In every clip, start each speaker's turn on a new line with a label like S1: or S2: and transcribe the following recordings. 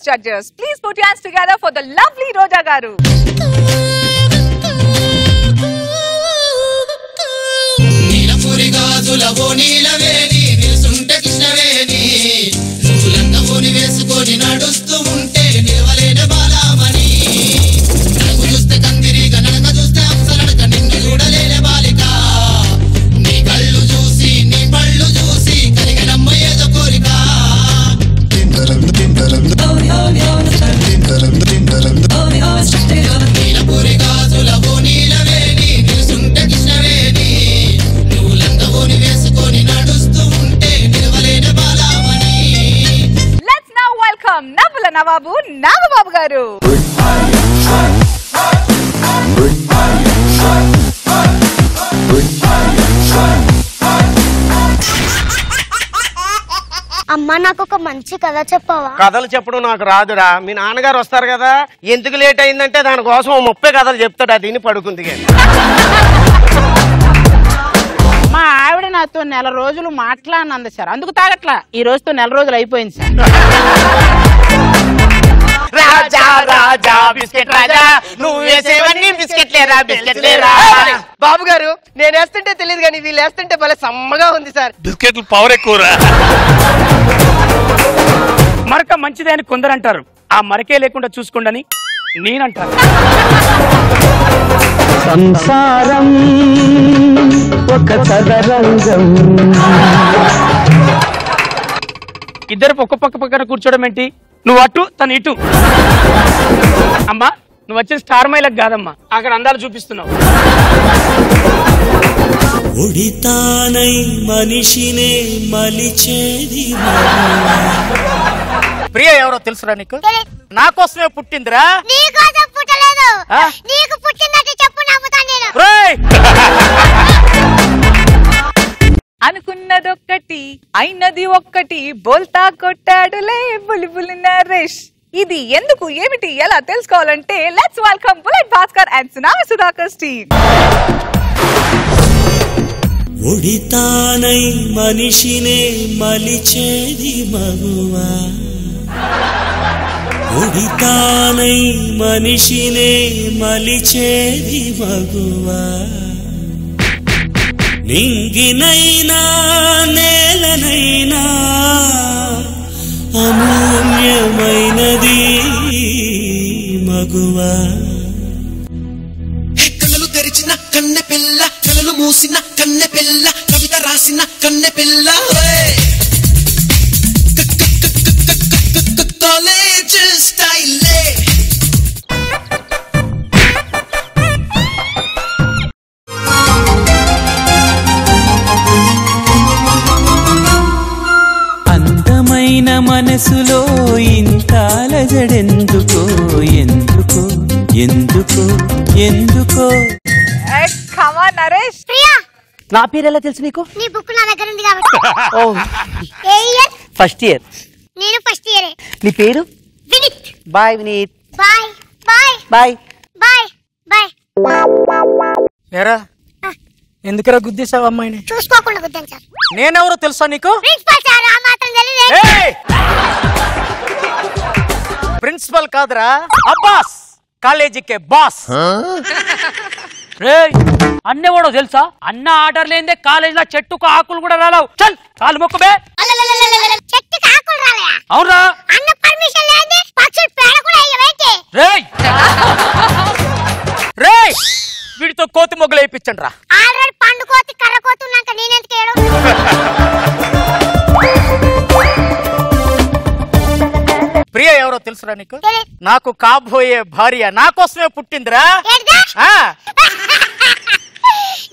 S1: judges. Please put your hands together for the lovely Roja garu.
S2: Neelapuri గాజులవో నీలవేణి నిలుసుంటే కృష్ణవేణి నువ్వు లంగవోని వేసుకొని నడుస్తూ ఉంటే నిలవలేని బాలామణి నడుగు చూస్తే కందిరిగా నడక చూస్తే అప్సరడక నిన్ను చూడలేని బాలిక నీ కళ్ళు చూసి నీ పళ్ళు చూసి కలిగినమ్మ ఏదో కోరిక నీలపురి గాజులవో నీలవేణి నిలుసుంటే కృష్ణవేణి నువ్వు లంగవోని వేసుకొని నడుస్తూ ఉంటే నిలవలేని Balamani.
S1: Let's now welcome Navula Navabu Nagababu garu.
S3: అమ్మా నాకు ఒక మంచి కథ చెప్పవా?
S4: కథలు చెప్పడం నాకు రాదురా. మీ నాన్నగారు వస్తారు కదా, ఎందుకు లేట్ అయిందంటే దానికోసం 30 కథలు చెప్తాడు. అది పడుకుంది.
S5: మా ఆవిడ నాతో 1 రోజులు మాట్లాడినంది సార్, అందుకు తాగట్లా. ఈ రోజుతో 1 రోజులు అయిపోయింది సార్.
S4: రాజా రాజా బిస్కెట్ రాజా నువ్వు వేసేవన్నీ బిస్కెట్లేరా బిస్కెట్లేరా. బాబు గారు నేను వేస్తుంటే తెలియదు కానీ వీళ్ళు వేస్తుంటే భలే సమ్మగా ఉంది సార్.
S6: బిస్కెట్లు పవర్ ఎక్కువరా.
S7: మరక మంచిదే అని కొందరు అంటారు, ఆ మరకే లేకుండా చూసుకోండి నేనంటాను.
S8: సంసారం ఒక చదరంగం.
S7: ఇద్దరు ఒక్క పక్కన కూర్చోవడం ఏంటి? నువ్వు అటు తను ఇటు. అమ్మా నువ్వు వచ్చిన స్టార్ మైలకు కాదమ్మా, అక్కడ అందాలు చూపిస్తున్నావు.
S2: ఉడితానై మనిషినే మలిచేది.
S4: ప్రియ ఎవరో తెలుసురా నీకు? నా కోసమే పుట్టిందిరా.
S3: నీకోసం పుట్టలేదు, నీకు పుట్టిందంటే చెప్పు, నమ్ముతాను నేను.
S1: అనుకున్నదొక్కటి అయినది ఒక్కటి బోల్తా కొట్టాడులే బులిబులి నరేష్. ఇది ఎందుకు ఏమిటి ఎలా తెలుసుకోవాలంటే let's welcome bullet Bhaskar and tsunami Sudhakar team.
S2: ఉడితానై మనిషినే మలిచేది మగువా, ఉడితానై మనిషినే మలిచేది మగువా, నింగినైనా నేలనైనా అమూల్యమైనది మగువా. కళ్ళు తెరిచిన కన్నె పిల్ల, కళ్ళు మూసిన కన్నె పిల్ల, కవిత రాసిన కన్నె పిల్ల, కాలేజ్ స్టైలే.
S8: అందమైన మనసులో ఇంత అలజడెందుకో ఎందుకో ఎందుకో ఎందుకో.
S1: Come on Naresh.
S3: ప్రియా,
S4: నా పేరు ఎలా తెలుసు నీకు?
S3: నీ బుక్ నా దగ్గర ఉంది కాబట్టి.
S4: ఓ
S3: ఏ ఇయర్?
S4: First year.
S3: నేను ఫస్ట్ ఇయరే.
S4: నీ పేరు?
S3: Vineeth.
S4: Bye Vineeth.
S3: Bye bye
S4: bye
S3: bye bye.
S4: ఏరా ఎందుకురా గుద్దేశావు అమ్మాయిని?
S3: చూసుకోకుండా గుద్దాను సార్.
S4: నేనెవరో తెలుసా నీకు?
S3: ప్రిన్సిపల్ సార్, ఆ మాత్రం తెలియదు.
S4: ప్రిన్సిపల్ కాదురా, అబ్బాస్, కాలేజీకే బాస్.
S7: అన్నే కూడా తెలుసా? అన్న ఆర్డర్ లేదే కాలేజ్ లో చెట్టుకు ఆకులు కూడా రాలేవు. చల్ కాలు మొక్కబే.
S3: చెట్టుకి ఆకులు రాలే.
S7: అవునా?
S3: అన్న పర్మిషన్ లేదే పక్షులు పేడ కూడా వేయవేంటి?
S7: రేయ్ వీడితో కోతి మొగ్గలు వేయించండి రా.
S3: ఆల్రెడీ పండు కోతి కర్ర కోతి ఉన్నాక నేనెందుకు ఏడు?
S4: ప్రియ ఎవరో తెలుసురా నీకు? నాకు కాబోయే భార్య నా కోసమే పుట్టిందిరా.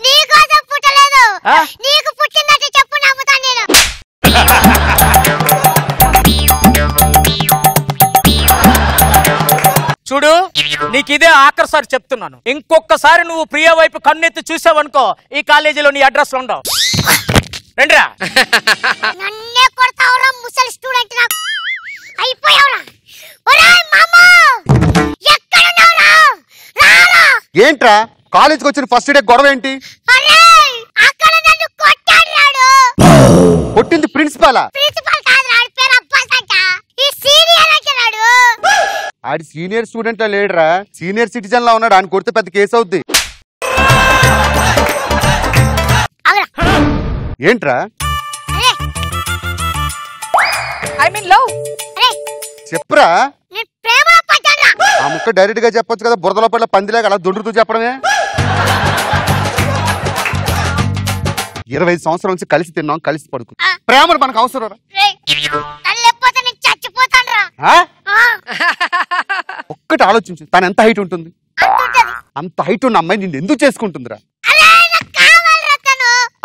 S3: నీకోసం పుట్టలేదు, నీకు పుట్టిందంటే చెప్పు, నమ్ముతాను నేను.
S4: చూడు నీకు ఇదే ఆఖరిసారి చెప్తున్నాను, ఇంకొకసారి నువ్వు ప్రియ వైపు కన్నెత్తి చూసావనుకో ఈ కాలేజీలో నీ అడ్రస్ ఉండవు. రండిరా.
S3: నన్నే కొడతావురా ముసలి స్టూడెంట్, నాకు అయిపోయావురా. ఒరేయ్ మామా, ఎక్కడున్నావురా? రారా.
S9: ఏంట్రా కాలేజీకి వచ్చిన ఫస్ట్ డే గొడవ ఏంటి?
S3: అరేయ్ అక్కడ నన్ను కొట్టాడు.
S9: కొట్టింది ప్రిన్సిపల్?
S3: ప్రిన్సిపల్ కాదు, రాడు పేరు అబ్బాస్ అంట. ఈ సీనియర్ అంటాడు.
S9: ఆడి సీనియర్ స్టూడెంట్ లా లేడురా, సీనియర్ సిటిజన్ లా ఉన్నాడు. ఆయన కొడితే పెద్ద కేసు అవుద్ది. ఏంట్రా
S1: ఐ మీన్ లవ్.
S9: చెప్పురా. ఆ ముక్క డైరెక్ట్ గా చెప్పొచ్చు కదా, బురదలో పట్ల పందిలాగా అలా దొండుతూ చెప్పడమే. 25 సంవత్సరాల నుంచి కలిసి తిన్నాం, కలిసి పడుకు. ప్రేమలు మనకు అవసరం. ఒక్కటి ఆలోచించు, తను ఎంత హైట్ ఉంటుంది? అంత హైట్ ఉన్న అమ్మాయి నిన్ను ఎందుకు చేసుకుంటుందిరా?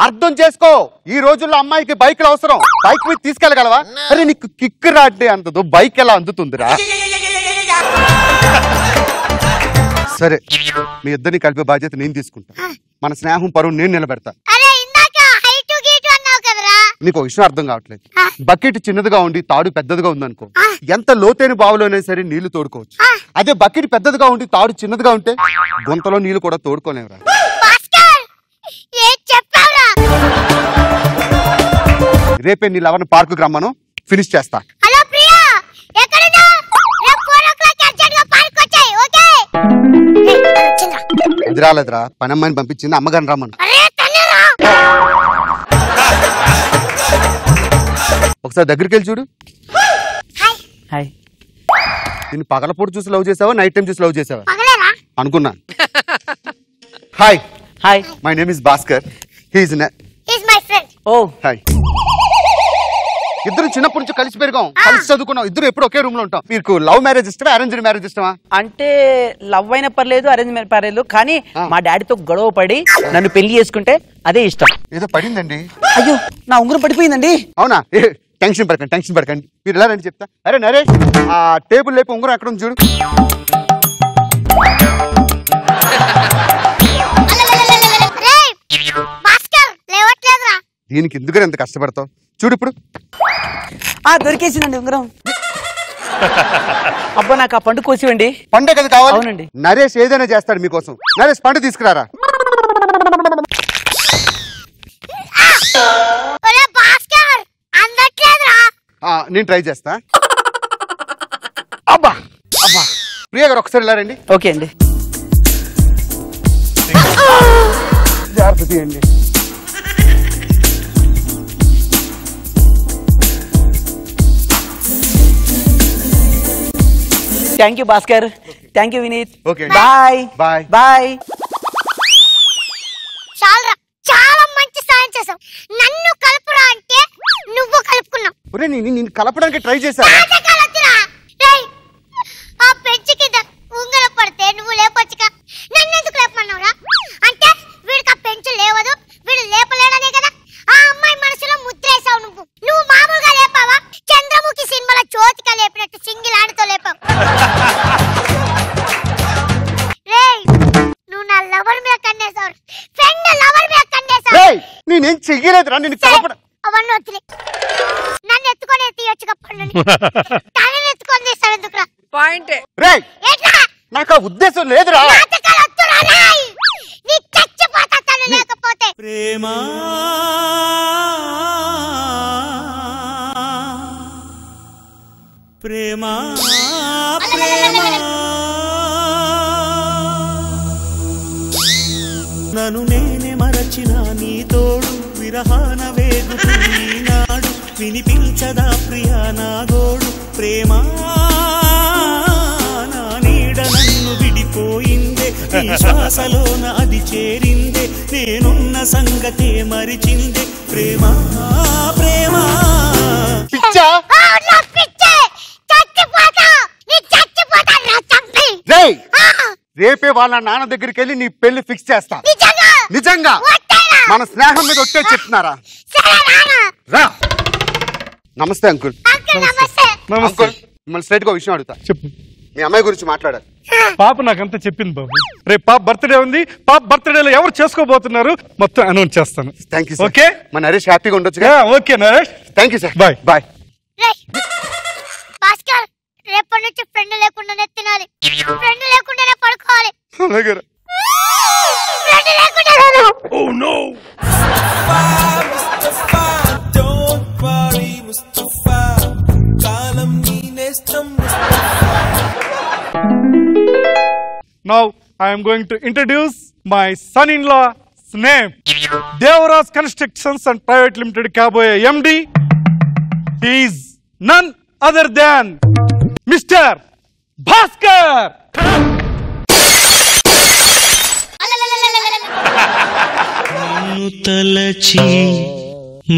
S9: అర్థం చేసుకో, ఈ రోజుల్లో అమ్మాయికి బైక్లు అవసరం. బైక్ మీద తీసుకెళ్ళగలవా? అరే నీకు కిక్ రాడ్డే అంతదు, బైక్ ఎలా అందుతుందిరా? సరే, మీ ఇద్దరిని కలిపే బాధ్యత నేను తీసుకుంటా. మన స్నేహం పరువు నేను నిలబెడతా. నీకు విషయం అర్థం కావట్లేదు. బకెట్ చిన్నదిగా ఉండి తాడు పెద్దదిగా ఉందనుకో, ఎంత లోతైన బావులోనే సరే నీళ్లు తోడుకోవచ్చు. అదే బకెట్ పెద్దదిగా ఉండి తాడు చిన్నదిగా ఉంటే గుంతలో నీళ్లు కూడా తోడుకోలేవురా. రేపే నీ లవర్ని పార్కు రమ్మను, ఫినిష్ చేస్తా. అది రాలేదురా, పని అమ్మాయిని పంపించింది, అమ్మగారిని రమ్మను. ఒకసారి దగ్గరికి వెళ్ళి చూడు. నేను పగలపూట చూసి లవ్ చేసావా, నైట్ టైం చూసి లవ్ చేసావా అనుకున్నా. Hi
S5: hi,
S9: my name is Bhaskar. He is my friend.
S5: Oh
S9: hi. ఇద్దరు చిన్నప్పటి నుంచి కలిసి పెరిగాం, కలిసి చదువుకున్నాం. ఇద్దరు ఎప్పుడు ఒకే రూమ్ లో ఉంటాం. మీకు లవ్ మ్యారేజ్ ఇష్టమా, అరేంజ్డ్ మ్యారేజ్ ఇష్టమా?
S5: అంటే లవ్ అయినా పర్లేదు, అరేంజ్ పర్లేదు, కానీ మా డాడీతో గొడవ పడి నన్ను పెళ్లి చేసుకుంటే అదే ఇష్టం.
S9: ఏదో పడిందండి.
S5: అయ్యో, నా ఉంగరం పడిపోయిందండి.
S9: అవునా? టెన్షన్ పడకండి. మీరు ఎలా రండి చెప్తా. అరే నరేష్, ఆ టేబుల్ లేపు ఉంగరం ఎక్కడ ఉంది చూడు. దీనికి ఎందుకు ఎంత కష్టపడతావు? చూడు ఇప్పుడు.
S5: దొరికేసిందండి ఉంగరం. అబ్బా, నాకు ఆ పండు కోసివండి.
S9: పండే కదా కావాలి?
S5: అవునండి.
S9: నరేష్ ఏదైనా చేస్తాడు మీకోసం. నరేష్ పండు తీసుకురారా. నేను ట్రై చేస్తా. అబ్బా అబ్బా, ప్రియా గారు ఒకసారి వెళ్ళారండి.
S5: ఓకే అండి.
S9: జాగ్రత్త తీయండి.
S5: Thank you Bhaskar, thank you Vineeth.
S9: Okay,
S5: bye
S9: bye
S5: bye.
S3: చాలా మంచి సాయం చేసావు. నన్ను కలుపురా అంటే నువ్వు కలుపుకున్నావు.
S9: నేను కలపడానికి ట్రై చేశా.
S3: ఆ పెంచి కింద ఉంగరం పడితే నువ్వు లేపొచ్చుగా, నన్ను ఎందుకు లేపమన్నావురా? అంటే వీడికి ఆ పెంచు లేవదు, వీడు లేపలేడనే కదా ఆ అమ్మాయి మనసులో ముద్రేసావు. నువ్వు మామూలుగా లేపావా? చంద్రముఖి సినిమాలో జ్యోతిక లేపినట్టు సింగిల్ ఆడుతో లేపావు. నువ్వు నా లవర్ మీద కన్నేసావు, ఫ్రెండ్ లవర్ మీద కన్నేసావు.
S9: నేనేం చెయ్యలేదురా, నేను కలపడం.
S3: అవన్నీ వద్దులే, నన్ను ఎత్తుకొని తీయొచ్చుగా పండుని. తనని ఎత్తుకొని తీస్తావు ఎందుకురా?
S1: పాయింట్.
S9: నాకు ఆ ఉద్దేశం లేదురా.
S3: నీ చచ్చిపోతా తను లేకపోతే.
S8: ప్రేమ ప్రేమ నన్ను నేనే మరచిన నీ తోడు విరహాన వేగుతున్నాడు. వినిపించదా ప్రియా నా గోడు? ప్రేమ నా నీడ నన్ను విడిపోయిందే, నీ శ్వాసలోన అది చేరిందే, నేనున్న సంగతే మరిచిందే. ప్రేమ ప్రేమ
S9: రేపే వాళ్ళ నాన్న దగ్గరికి వెళ్ళి నీ పెళ్లి ఫిక్స్ చేస్తా. నిజంగా మన స్నేహం మీద వచ్చే చెప్తున్నారా? రా. నమస్తే అంకుల్. అంకుల్, మిమ్మల్ని స్ట్రైట్ గా విషయం అడుగుతా.
S6: చెప్పు.
S9: మీ అమ్మాయి గురించి మాట్లాడాలి.
S6: పాప నాకంతా చెప్పింది బాబు. రేపు పాప బర్త్డే ఉంది, పాప బర్త్డేలో ఎవరు చేసుకోబోతున్నారు మొత్తం అనౌన్స్ చేస్తాను.
S9: Thank you.
S6: ఓకే,
S9: మన నరేష్ హ్యాపీగా ఉండొచ్చు.
S6: Okay Naresh,
S9: thank you sir.
S6: Bye
S9: bye.
S3: Bhaskar, రేపటి నుంచి ఫ్రెండ్ లేకుండానే తినాలి, ఫ్రెండ్ లేకుండానే పడుకోవాలి.
S9: అలాగే.
S3: ఫ్రెండ్ లేకుండానే.
S8: Oh no! Mustafa, don't worry Mustafa, kalam ni nestam Mustafa.
S6: Now I am going to introduce my son-in-law, Sneh. Devaraj Constructions and Private Limited Kaboye MD. He is none other than Mr. Bhaskar.
S8: నిన్ను తలచి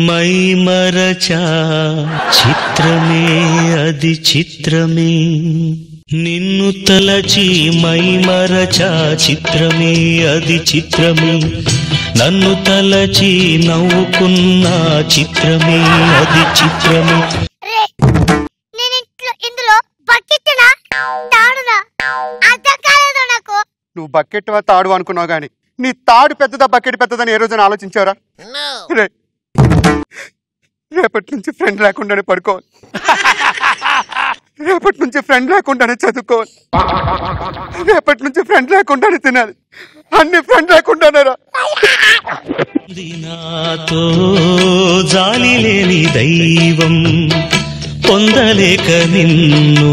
S8: my మరచా చిత్రమే అది చిత్రమే నిన్ను తలచి my మరచా చిత్రమే అది చిత్రమే నన్ను తలచి నవ్వుకున్న చిత్రమే అది చిత్రమే.
S3: ఇందులో బకెట్నా తాడునా అర్థం కాలేదు నాకు.
S9: నువ్వు బకెట్ తాడు అనుకున్నావు గాని నీ తాడు పెద్దదా బకెట్ పెద్దదని ఏ రోజున ఆలోచించారా? రేపటి నుంచి ఫ్రెండ్ లేకుండానే పడుకోవాలి, రేపటి నుంచి ఫ్రెండ్ లేకుండానే చదువుకోవాలి, రేపటి నుంచి ఫ్రెండ్ లేకుండానే తినాలి, అన్ని ఫ్రెండ్ లేకుండానే రా.
S8: నాతో జాలి లేని దైవం పొందలేక నిన్ను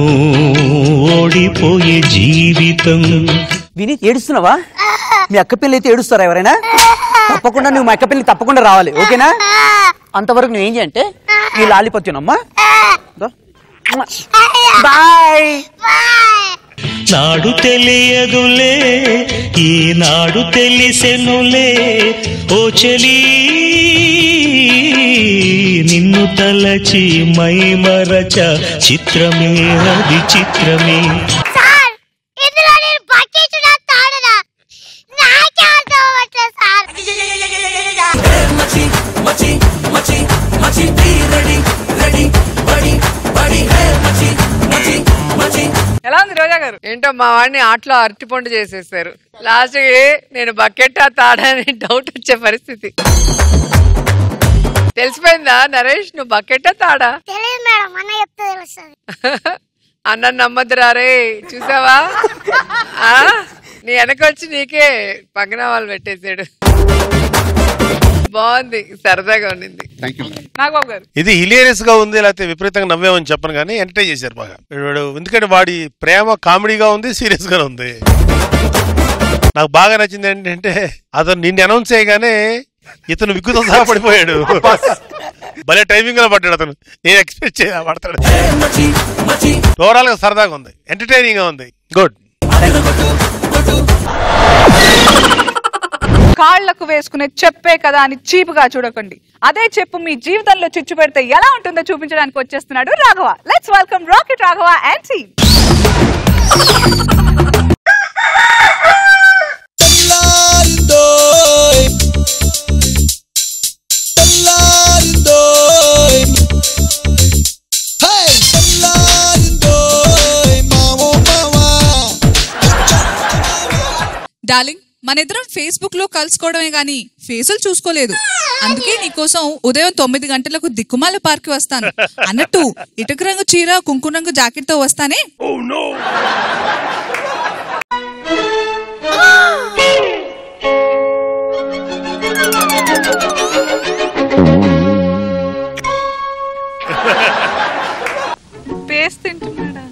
S8: ఓడిపోయే జీవితం.
S10: విని ఏడుస్తున్నావా? మీ అక్క పిల్లి అయితే ఏడుస్తారా ఎవరైనా? తప్పకుండా నువ్వు మా అక్క పిల్లి తప్పకుండా రావాలి, ఓకేనా? అంతవరకు నువ్వేం చేయంటే ఈ లాలిపప్ తినమ్మా. బాయ్.
S8: నాడు తెలియదులే ఈనాడు తెలిసెనులే ఓ చెలి నిన్ను తలచి మై మరచ చిత్రమే అది చిత్రమే.
S1: ఎలా ఉంది రోజా గారు?
S11: ఏంటో మా వాడిని ఆటలో అరటిపండు చేసేసారు. లాస్ట్ నేను బకెట్ తాడని డౌట్ వచ్చే పరిస్థితి. తెలిసిపోయిందా నరేష్ నువ్వు బకెట్ తాడా?
S3: తెలియదు మేడం, అన్న చెప్తే తెలుస్తుంది.
S11: అన్న నమ్మద్దురా రే. చూసావా నీ వెనకొచ్చి నీకే పగనవాళ్ళు పెట్టేసాడు. బాగుంది, సరదాగా ఉండింది.
S1: నాగబాబు గారు
S12: ఇది హిలేరియస్ గా ఉంది లేకపోతే విపరీతంగా నవ్వామని చెప్పను కానీ ఎంటర్టైన్ చేశారు బాగా. ఎందుకంటే వాడి ప్రేమ కామెడీగా ఉంది, సీరియస్ గా ఉంది. నాకు బాగా నచ్చింది ఏంటంటే అతను నిన్ను అనౌన్స్ చేయగానే ఇతను విగ్గుతో సహా పడిపోయాడు. భలే టైమింగ్ లో పడ్డాడు అతను. నేను ఎక్స్పెక్ట్ పడతాడు. ఓవరాల్ గా సరదాగా ఉంది, ఎంటర్టైనింగ్ గా ఉంది. గుడ్.
S1: కాళ్లకు వేసుకునే చెప్పే కదా అని చీపుగా చూడకండి. అదే చెప్పు మీ జీవితంలో చిచ్చు పెడితే ఎలా ఉంటుందో చూపించడానికి వచ్చేస్తున్నాడు Raghava. Let's welcome rocket Raghava and team.
S13: Darling, మన ఇద్దరం ఫేస్బుక్ లో కలుసుకోవడమే గానీ ఫేసులు చూసుకోలేదు. అందుకే నీకోసం ఉదయం 9 గంటలకు దిక్కుమాల పార్క్ వస్తాను అన్నట్టు ఇటుక రంగు చీర కుంకుమ రంగు జాకెట్ తో వస్తానే.
S1: పేస్ట్ తింటున్నాడా?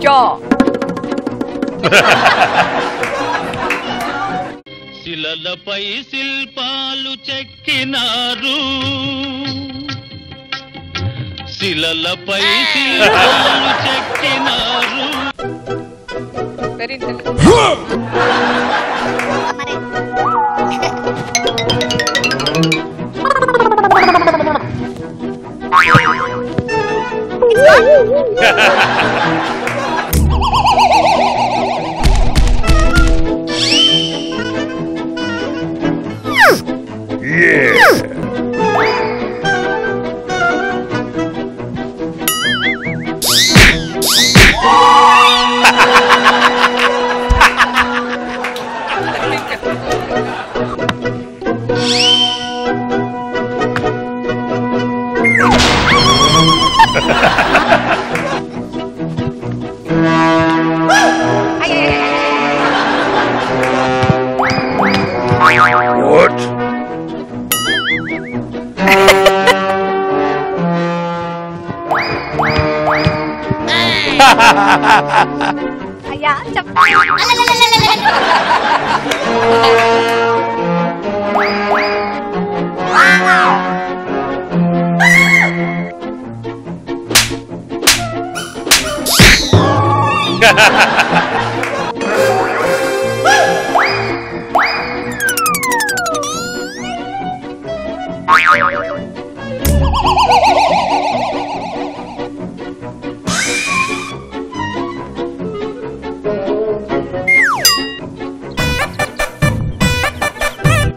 S1: అయ్యా
S8: శిలలపై శిల్పాలు చెక్కినారు, శిలలపై శిల్పాలు చెక్కినారు.
S1: వెరీ
S3: అయ్యా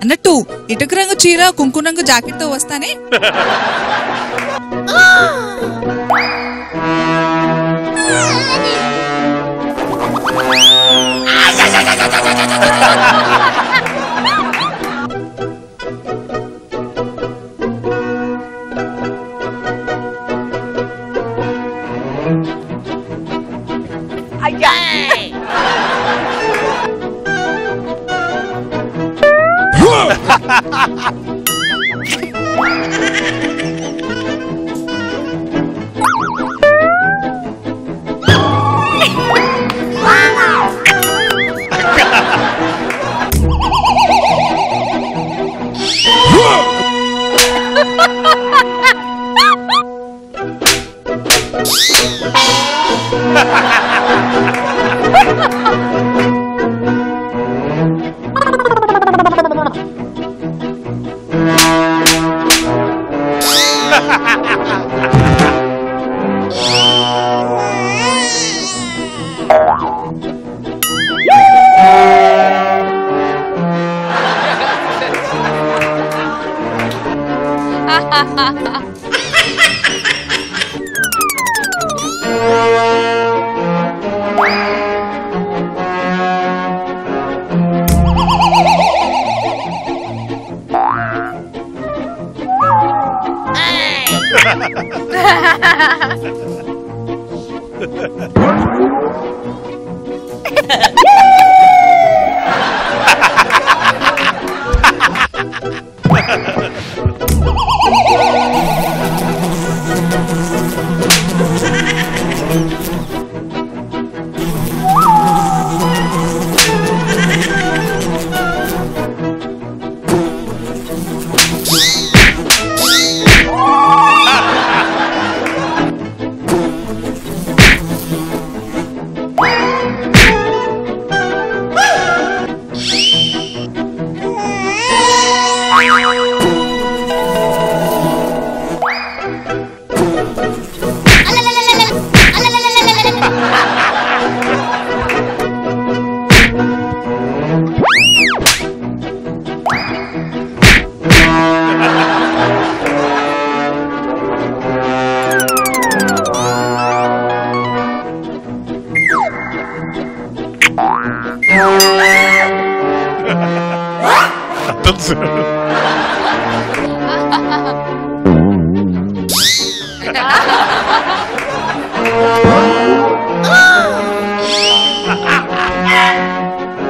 S13: అన్నట్టు ఇటుక రంగు చీర కుంకుమ రంగు జాకెట్ తో వస్తానే.
S1: అయ్యా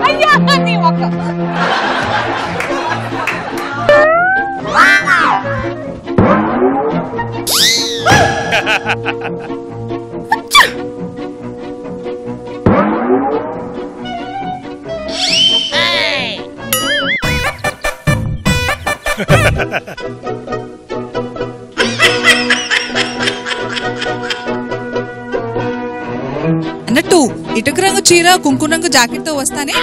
S1: అయ్యా నీ మొక్క
S13: ఇటుక రంగు చీర కుంకుమ రంగు జాకెట్ తో వస్తానే.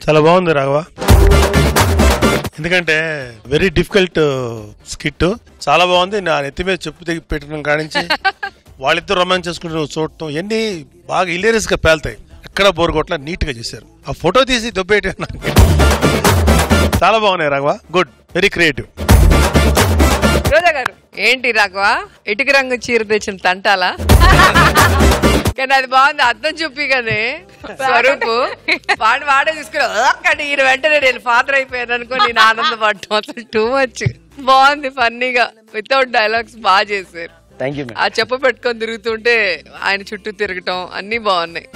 S12: చాలా బాగుంది రాఘవ. ఎందుకంటే వెరీ డిఫికల్ట్ స్కిట్, చాలా బాగుంది. నా నెత్తి మీద చెప్పు తెగి పెట్టడం కానించి వాళ్ళిద్దరు రొమాన్స్ చేసుకుంటూ చూడటం ఇవన్నీ బాగా ఇలేరియస్ గా పేలుతాయి. ఎక్కడ బోర్ కొట్ల నీట్ గా చేశారు. ఆ ఫోటో తీసి దొబ్బేయటం చాలా బాగున్నాయి Raghava. Good, very creative.
S11: Roja గారు ఏంటి రాఘవ ఇటుక రంగు చీర తెచ్చిన తంటాలా? కానీ అది బాగుంది, అర్థం చూపి కదే స్వరూపు వాడే తీసుకుని ఒక్కటి ఈయన వెంటనే నేను ఫాదర్ అయిపోయాను అనుకో నేను ఆనందపడటం అసలు టూ మచ్ బాగుంది. ఫన్నీగా వితౌట్ డైలాగ్స్ బాగా చేశారు. ఆ చెప్ప పెట్టుకొని తిరుగుతుంటే ఆయన చుట్టూ తిరగటం అన్ని బాగున్నాయి.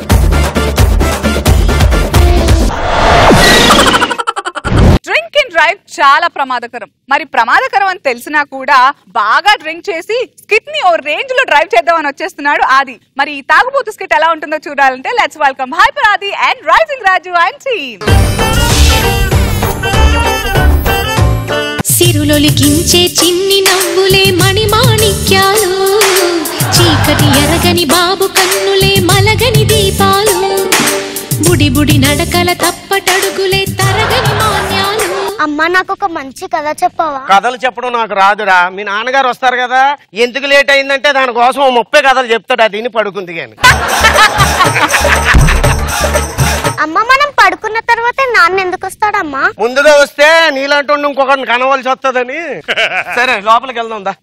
S1: డ్రింక్ అండ్ డ్రైవ్ చాలా ప్రమాదకరం. మరి ప్రమాదకరం అని తెలిసినా కూడా బాగా డ్రింక్ చేసి స్కిట్ ని ఓ రేంజ్ లో డ్రైవ్ చేద్దామని వచ్చేస్తున్నాడు ఆది. మరి ఈ తాగుబోతు స్కిట్ ఎలా ఉంటుందో చూడాలంటే లెట్స్ వెల్కమ్ హైపర్ ఆది and rising Raju and team.
S14: సిరులొలికించే చిన్ని నవ్వులే మణిమాణిక్యాలు, చీకటి ఎరగని బాబు కన్నులే మలగని దీపాలు, బుడి బుడి నడకల తప్పటడుగులే తరగని మాన్యాలు.
S3: అమ్మా నాకు ఒక మంచి కథ చెప్పవా?
S4: కథలు చెప్పడం నాకు రాదురా. మీ నాన్నగారు వస్తారు కదా, ఎందుకు లేట్ అయిందంటే దానికోసం 30 కథలు చెప్తాడు. అది తిని పడుకుంది కానీ.
S3: అమ్మ మనం పడుకున్న తర్వాత నాన్న ఎందుకు వస్తాడమ్మా?
S4: ముందుగా వస్తే నీలాంటి ఇంకొకరిని కనవలసి వస్తుందని. సరే లోపలికి వెళ్దాం దా.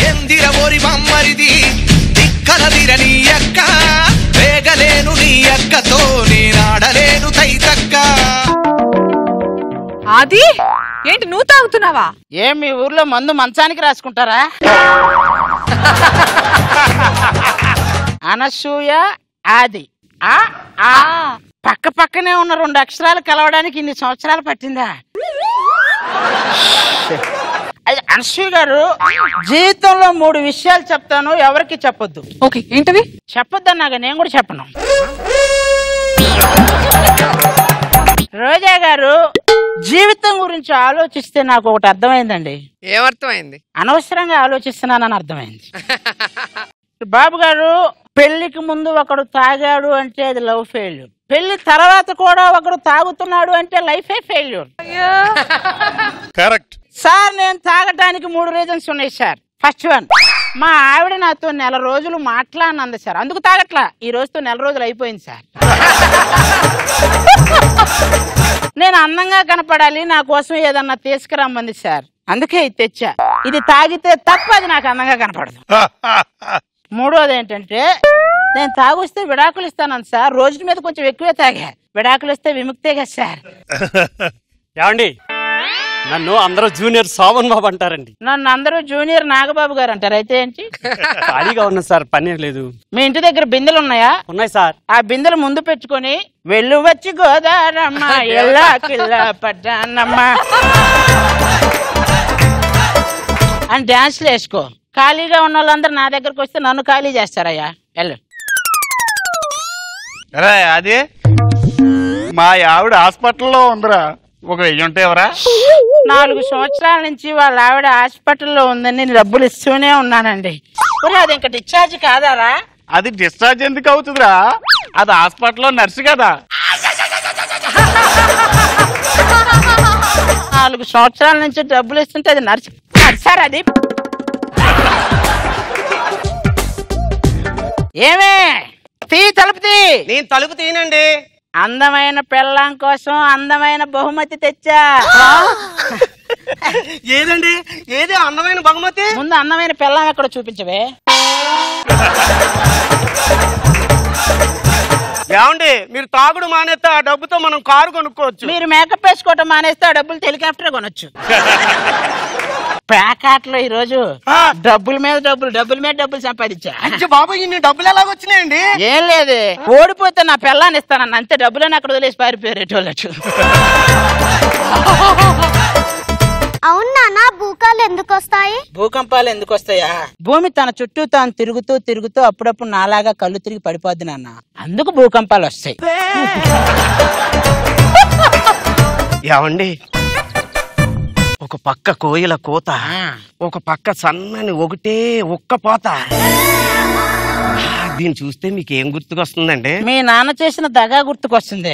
S2: ఎందిర ఓరి బమ్మరిది దిక్కలదిరని అక్క, వేగలేను నీ అక్కతో నేనాడలేను తైతక్క.
S1: ఆది ఏంటి నువ్వు తాగుతున్నావా?
S5: ఏం మీ ఊర్లో మందు మంచానికి రాసుకుంటారా? అనసూయ ఆది పక్క పక్కనే ఉన్న 2 అక్షరాలు కలవడానికి ఇన్ని సంవత్సరాలు పట్టిందా? అనసూయ గారు, జీవితంలో 3 విషయాలు చెప్తాను, ఎవరికి చెప్పొద్దు.
S1: ఓకే, ఏంటవి?
S5: చెప్పొద్దన్నాగా, నేను కూడా చెప్పను. రోజా గారు, జీవితం గురించి ఆలోచిస్తే నాకు ఒకటి అర్థమైందండి.
S11: ఏమర్థమైంది?
S5: అనవసరంగా ఆలోచిస్తున్నానని అర్థమైంది. బాబు గారు, పెళ్లికి ముందు ఒకడు తాగాడు అంటే అది లవ్ ఫెయిల్యూర్, పెళ్లి తర్వాత కూడా ఒకడు తాగుతున్నాడు అంటే లైఫే ఫెయిల్యూర్.
S12: కరెక్ట్
S5: సార్, నేను తాగటానికి 3 రీజన్స్ ఉన్నాయి సార్. ఫస్ట్ వన్, మా ఆవిడ నాతో 4 రోజులు మాట్లాడినంది సార్, అందుకు తాగట్లా. ఈ రోజుతో 4 రోజులు అయిపోయింది సార్. నేను అందంగా కనపడాలి, నా కోసం ఏదన్నా తీసుకురమ్మంది సార్, అందుకే ఇది తెచ్చా. ఇది తాగితే తప్ప అది నాకు అందంగా కనపడదు. మూడోది ఏంటంటే, నేను తాగొస్తే విడాకులు ఇస్తాను సార్, రోజు మీద కొంచెం ఎక్కువే తాగా, విడాకులు ఇస్తే విముక్తే కదా సార్.
S10: ఏమండి, నన్ను అందరూ జూనియర్ శోభన్ బాబు అంటారండి.
S5: నన్ను అందరూ జూనియర్ నాగబాబు గారు అంటారు. అయితే ఏంటి?
S10: ఖాళీగా ఉన్నా సార్, పని లేదు.
S5: మీ ఇంటి దగ్గర బిందెలు ఉన్నాయా?
S10: ఉన్నాయి సార్.
S5: ఆ బిందెలు ముందు పెట్టుకొని వెళ్ళు వచ్చి గోదారమ్మ ఎల్లా కిల్లా పడ్డానమ్మ అని డాన్స్లు వేసుకో. ఖాళీగా ఉన్న వాళ్ళందరూ నా దగ్గరకు వస్తే నన్ను ఖాళీ చేస్తారయ్యా. వెళ్ళు.
S6: అదే మా ఆవిడ హాస్పిటల్లో ఉందిరా, ఒక 1000 ఉంటే ఎవరా?
S5: 4 సంవత్సరాల నుంచి వాళ్ళ ఆవిడ హాస్పిటల్లో ఉందని నేను డబ్బులు ఇస్తూనే ఉన్నానండి. అది ఇంకా డిశ్చార్జ్ కాదారా?
S6: అది డిశ్చార్జ్ ఎందుకు అవుతుందిరా, అది హాస్పిటల్లో నర్సు కదా.
S5: 4 సంవత్సరాల నుంచి డబ్బులు ఇస్తుంటే అది నర్సు సార్. అది ఏమే తీ తలుపు తీ.
S4: నేను తలుపు తీనండి.
S5: అందమైన పెళ్ళాం కోసం అందమైన బహుమతి తెచ్చా.
S4: ఏదండి? ఏది అందమైన బహుమతి?
S5: ముందు అందమైన పెళ్ళాం ఎక్కడ చూపించవే.
S4: ఏమండి మీరు తాగుడు మానేస్తే ఆ డబ్బుతో మనం కారు కొనుక్కోవచ్చు.
S5: మీరు మేకప్ వేసుకోవటం మానేస్తే ఆ డబ్బులు హెలికాప్టర్ కొనొచ్చు. ప్యాకాట్లో ఈ రోజు డబ్బుల మీద డబ్బులు సంపాదించా.
S4: బాబు ఇన్ని డబ్బులు ఎలాగొచ్చినాయండి?
S5: ఏం లేదు, ఓడిపోతే నా పెళ్ళాన్ని ఇస్తానన్న అంతే. డబ్బులని అక్కడ వదిలేసి పారిపోయారు.
S3: అవునా భూకాలు ఎందుకు వస్తాయి?
S5: భూకంపాలు ఎందుకు వస్తాయా? భూమి తన చుట్టూ తాను తిరుగుతూ అప్పుడప్పుడు నాలాగా కళ్ళు తిరిగి పడిపోద్ది నాన్న, అందుకు భూకంపాలు వస్తాయి.
S4: ఏమండి ఒక పక్క కోయిల కోత, ఒక పక్క సన్నని ఒకటే ఒక్క పోత. దీన్ని చూస్తే మీకు ఏం గుర్తుకొస్తుందండి?
S5: మీ నాన్న చేసిన దగా గుర్తుకొస్తుంది.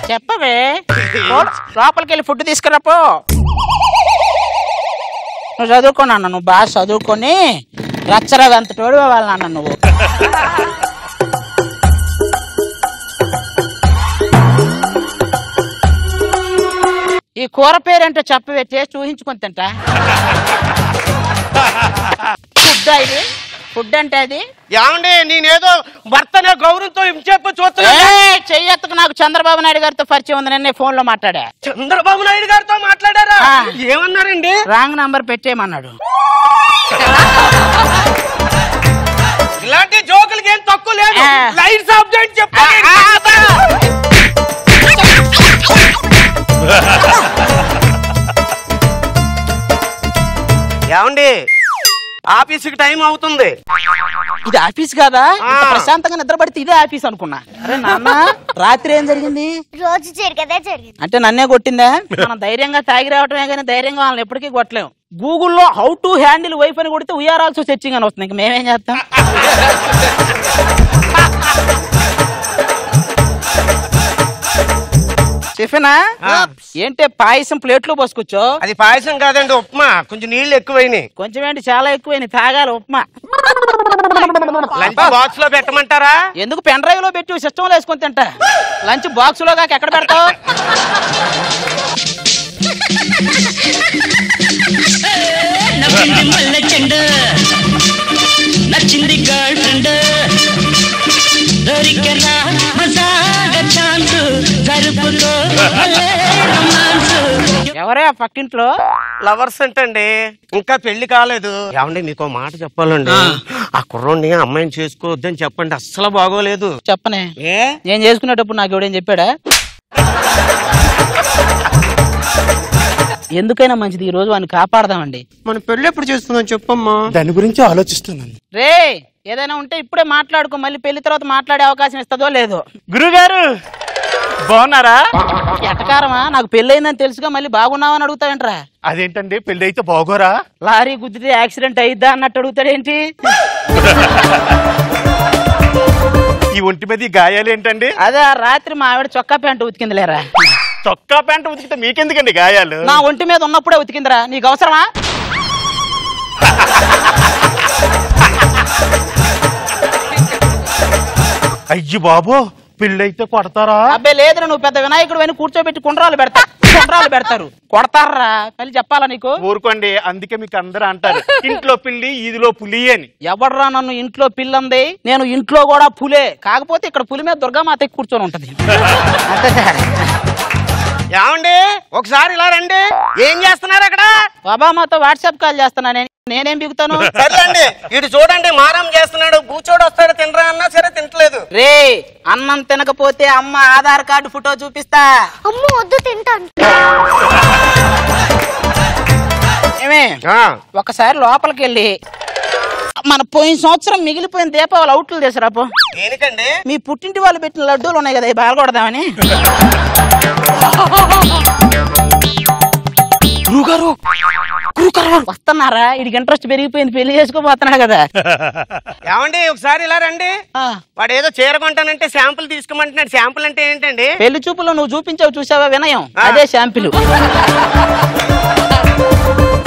S5: చెప్పవే. లోపలికి వెళ్ళి ఫుడ్ తీసుకురాపో. నువ్వు చదువుకోనన్న, నువ్వు బాగా చదువుకొని రచ్చరవి అంత తోడు అవ్వాలి నాన్న నువ్వు. ఈ కూర పేరేంటో చెప్పవే, టేస్ట్ ఊహించుకొని తింటా. ఫుడ్ అంటే అది
S4: ఏమండి నేనేదో భర్తనే గౌరవంతో చెప్పు చూస్తున్నా.
S5: చెయ్యెత్తుకు నాకు చంద్రబాబు నాయుడు గారితో పరిచయం ఉంది, నేను ఫోన్ లో మాట్లాడా.
S4: చంద్రబాబు నాయుడు గారితో మాట్లాడారా? ఏమన్నారండి?
S5: రాంగ్ నంబర్ పెట్టేయమన్నాడు.
S4: ఇలాంటి జోకులకి ఏం తక్కువ లేదు. లైట్స్ ఆఫ్ చేయండి చెప్పండి. ఏమండి ఆఫీసుకి టైం అవుతుంది.
S5: ఇది ఆఫీస్ కాదా? ప్రశాంతంగా నిద్రపడితే ఇదే ఆఫీస్ అనుకున్నా. అరే నాన్న రాత్రి ఏం జరిగింది?
S3: రోజు జరిగేదే జరిగింది.
S5: అంటే నన్నే కొట్టిందా? మనం ధైర్యంగా తాగి రావటమే కానీ ధైర్యంగా వాళ్ళని ఎప్పటికీ కొట్టలేము. గూగుల్లో హౌ టు హ్యాండిల్ వైఫ్ అని కొడితే వీఆర్ ఆల్సో సెర్చింగ్ అని వస్తుంది. ఇంక మేమేం చేస్తాం? టిఫినా ఏంటే పాయసం ప్లేట్లో పోసుకొచ్చో?
S4: అది పాయసం కాదండి, ఉప్మా. కొంచెం నీళ్లు ఎక్కువైనాయి.
S5: కొంచెం ఏంటి, చాలా ఎక్కువైనాయి. తాగాలి ఉప్మా.
S4: లంచ్ బాక్స్ లో పెట్టమంటారా?
S5: ఎందుకు పెన్ డ్రైవ్ లో పెట్టి సిస్టమ్ లో వేసుకొని తింటా. లంచ్ బాక్స్ లో కాక ఎక్కడ పెడతావు?
S15: నచ్చింది గర్ల్ ఫ్రెండ్ దొరికనా మజాగా ఛాన్స్ జరుపుకో
S5: ఎవరే ఆ పక్కింట్లో?
S4: లవర్స్ అంటండి, ఇంకా పెళ్లి కాలేదు. ఏమండి మీకు మాట చెప్పాలండి, ఆ కుర్రోడిని అమ్మాయిని చేసుకోవద్దని చెప్పండి, అస్సలు బాగోలేదు.
S5: చెప్పనే నేను చేసుకునేటప్పుడు నాకు ఎవడేం చెప్పాడా? ఎందుకైనా మంచిది ఈ రోజు వాడిని కాపాడదామండి.
S4: మన పెళ్లి ఎప్పుడు చేస్తుందని చెప్పమ్మా.
S6: దాని గురించి ఆలోచిస్తున్నాను.
S5: రే ఏదైనా ఉంటే ఇప్పుడే మాట్లాడుకో, మళ్ళీ పెళ్లి తర్వాత మాట్లాడే అవకాశం ఇస్తుందో లేదో. గురుగారు బాగున్నారా? ఎటకారమా? నాకు పెళ్ళయిందని తెలుసుగా మళ్ళీ బాగున్నావని అడుగుతావేంట్రా?
S6: అదేంటండి పెళ్లి అయితే బాగోరా?
S5: లారీ గుద్దితే యాక్సిడెంట్ అయిద్దా అన్నట్టు అడుగుతాడేంటి?
S6: ఈ ఒంటి మీద గాయాలు ఏంటండి?
S5: అదే రాత్రి మా ఆవిడ చొక్కా ప్యాంటు ఉతికింది లేరా.
S6: చొక్కా ప్యాంటు ఉతికితే మీకెందుకండి గాయాలు?
S5: నా ఒంటి మీద ఉన్నప్పుడే ఉతికిందిరా, నీకు అవసరమా?
S6: అయ్యి బాబో పెళ్ళైతే కొడతారా?
S5: అబ్బాయి లేదురా, నువ్వు పెద్ద వినాయకుడు అని కూర్చోబెట్టి కుండ్రాలు పెడతారు. కొడతారా మళ్ళీ చెప్పాలా నీకు?
S6: ఊరుకోండి, అందుకే మీకు అందరూ అంటారు ఇంట్లో పిల్లి ఈదిలో పులి అని.
S5: ఎవడరా నన్ను ఇంట్లో పిల్లంది? నేను ఇంట్లో కూడా పులే, కాకపోతే ఇక్కడ పులి మీద దుర్గామాత కూర్చొని ఉంటది.
S4: ఏమండి ఒకసారి ఇలా రండి. ఏం చేస్తున్నారు అక్కడ?
S5: బాబామాతో వాట్సాప్ కాల్ చేస్తున్నా. నేనేం బిగుతాను?
S4: సర్లేండి, ఇటు చూడండి మారం చేస్తున్నాడు. బూచోడు వస్తాడు తినరా అన్నా సరే తింటలేదు.
S5: రే అన్నం తినకపోతే అమ్మ ఆధార్ కార్డు ఫోటో చూపిస్తా.
S3: అమ్మ వద్దు, తింటాను.
S5: ఏమే ఒకసారి లోపలికి వెళ్ళి మన పోయిన సంవత్సరం మిగిలిపోయిన దీపావళి అవుట్లు చేసారాపో.
S4: దేనికండి?
S5: మీ పుట్టింటి వాళ్ళు పెట్టిన లడ్డూలు ఉన్నాయి కదా, బాగొడదామని. వస్తున్నారా? ఇడికి ఇంట్రెస్ట్ పెరిగిపోయింది, పెళ్లి చేసుకోబోతున్నాడు కదా.
S4: ఏమండి ఒకసారి ఇలా రండి. వాడు ఏదో చీర కొంటానంటే శాంపుల్ తీసుకోమంటున్నాడు. శాంపుల్ అంటే ఏంటండి?
S5: పెళ్లి చూపులో నువ్వు చూపించావు చూసావా వినయం, అదే శాంపుల్.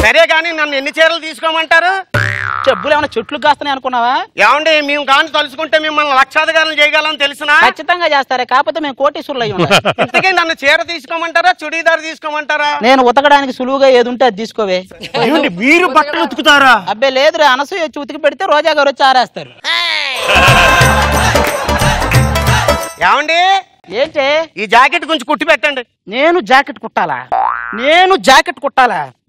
S4: సరే కానీ నన్ను ఎన్ని చీరలు తీసుకోమంటారు?
S5: చెప్పులు ఏమైనా చెట్లు కాస్తున్నాయి అనుకున్నావా?
S4: ఏమండి మేము కానీ తలుచుకుంటే మిమ్మల్ని లక్షాధికారులు చేయగలని తెలిసినా
S5: ఖచ్చితంగా చేస్తారే, కాకపోతే మేము కోటీశ్వరులు అయ్యి ఉన్నాం.
S4: ఇంతకీ నన్ను చీర తీసుకోమంటారా చుడీదార్ తీసుకోమంటారా?
S5: నేను ఉతకడానికి సులువుగా ఏది ఉంటే అది తీసుకోవే.
S4: మీరు బట్టలు ఉతుకుతారా?
S5: అబ్బే లేదురా, అనసూయ వచ్చి ఉతికి పెడితే రోజా గారు వచ్చి ఆరేస్తారు.
S4: ఏమండి
S5: ఏంటి
S4: ఈ జాకెట్ కొంచెం కుట్టి పెట్టండి.
S5: నేను జాకెట్ కుట్టాలా?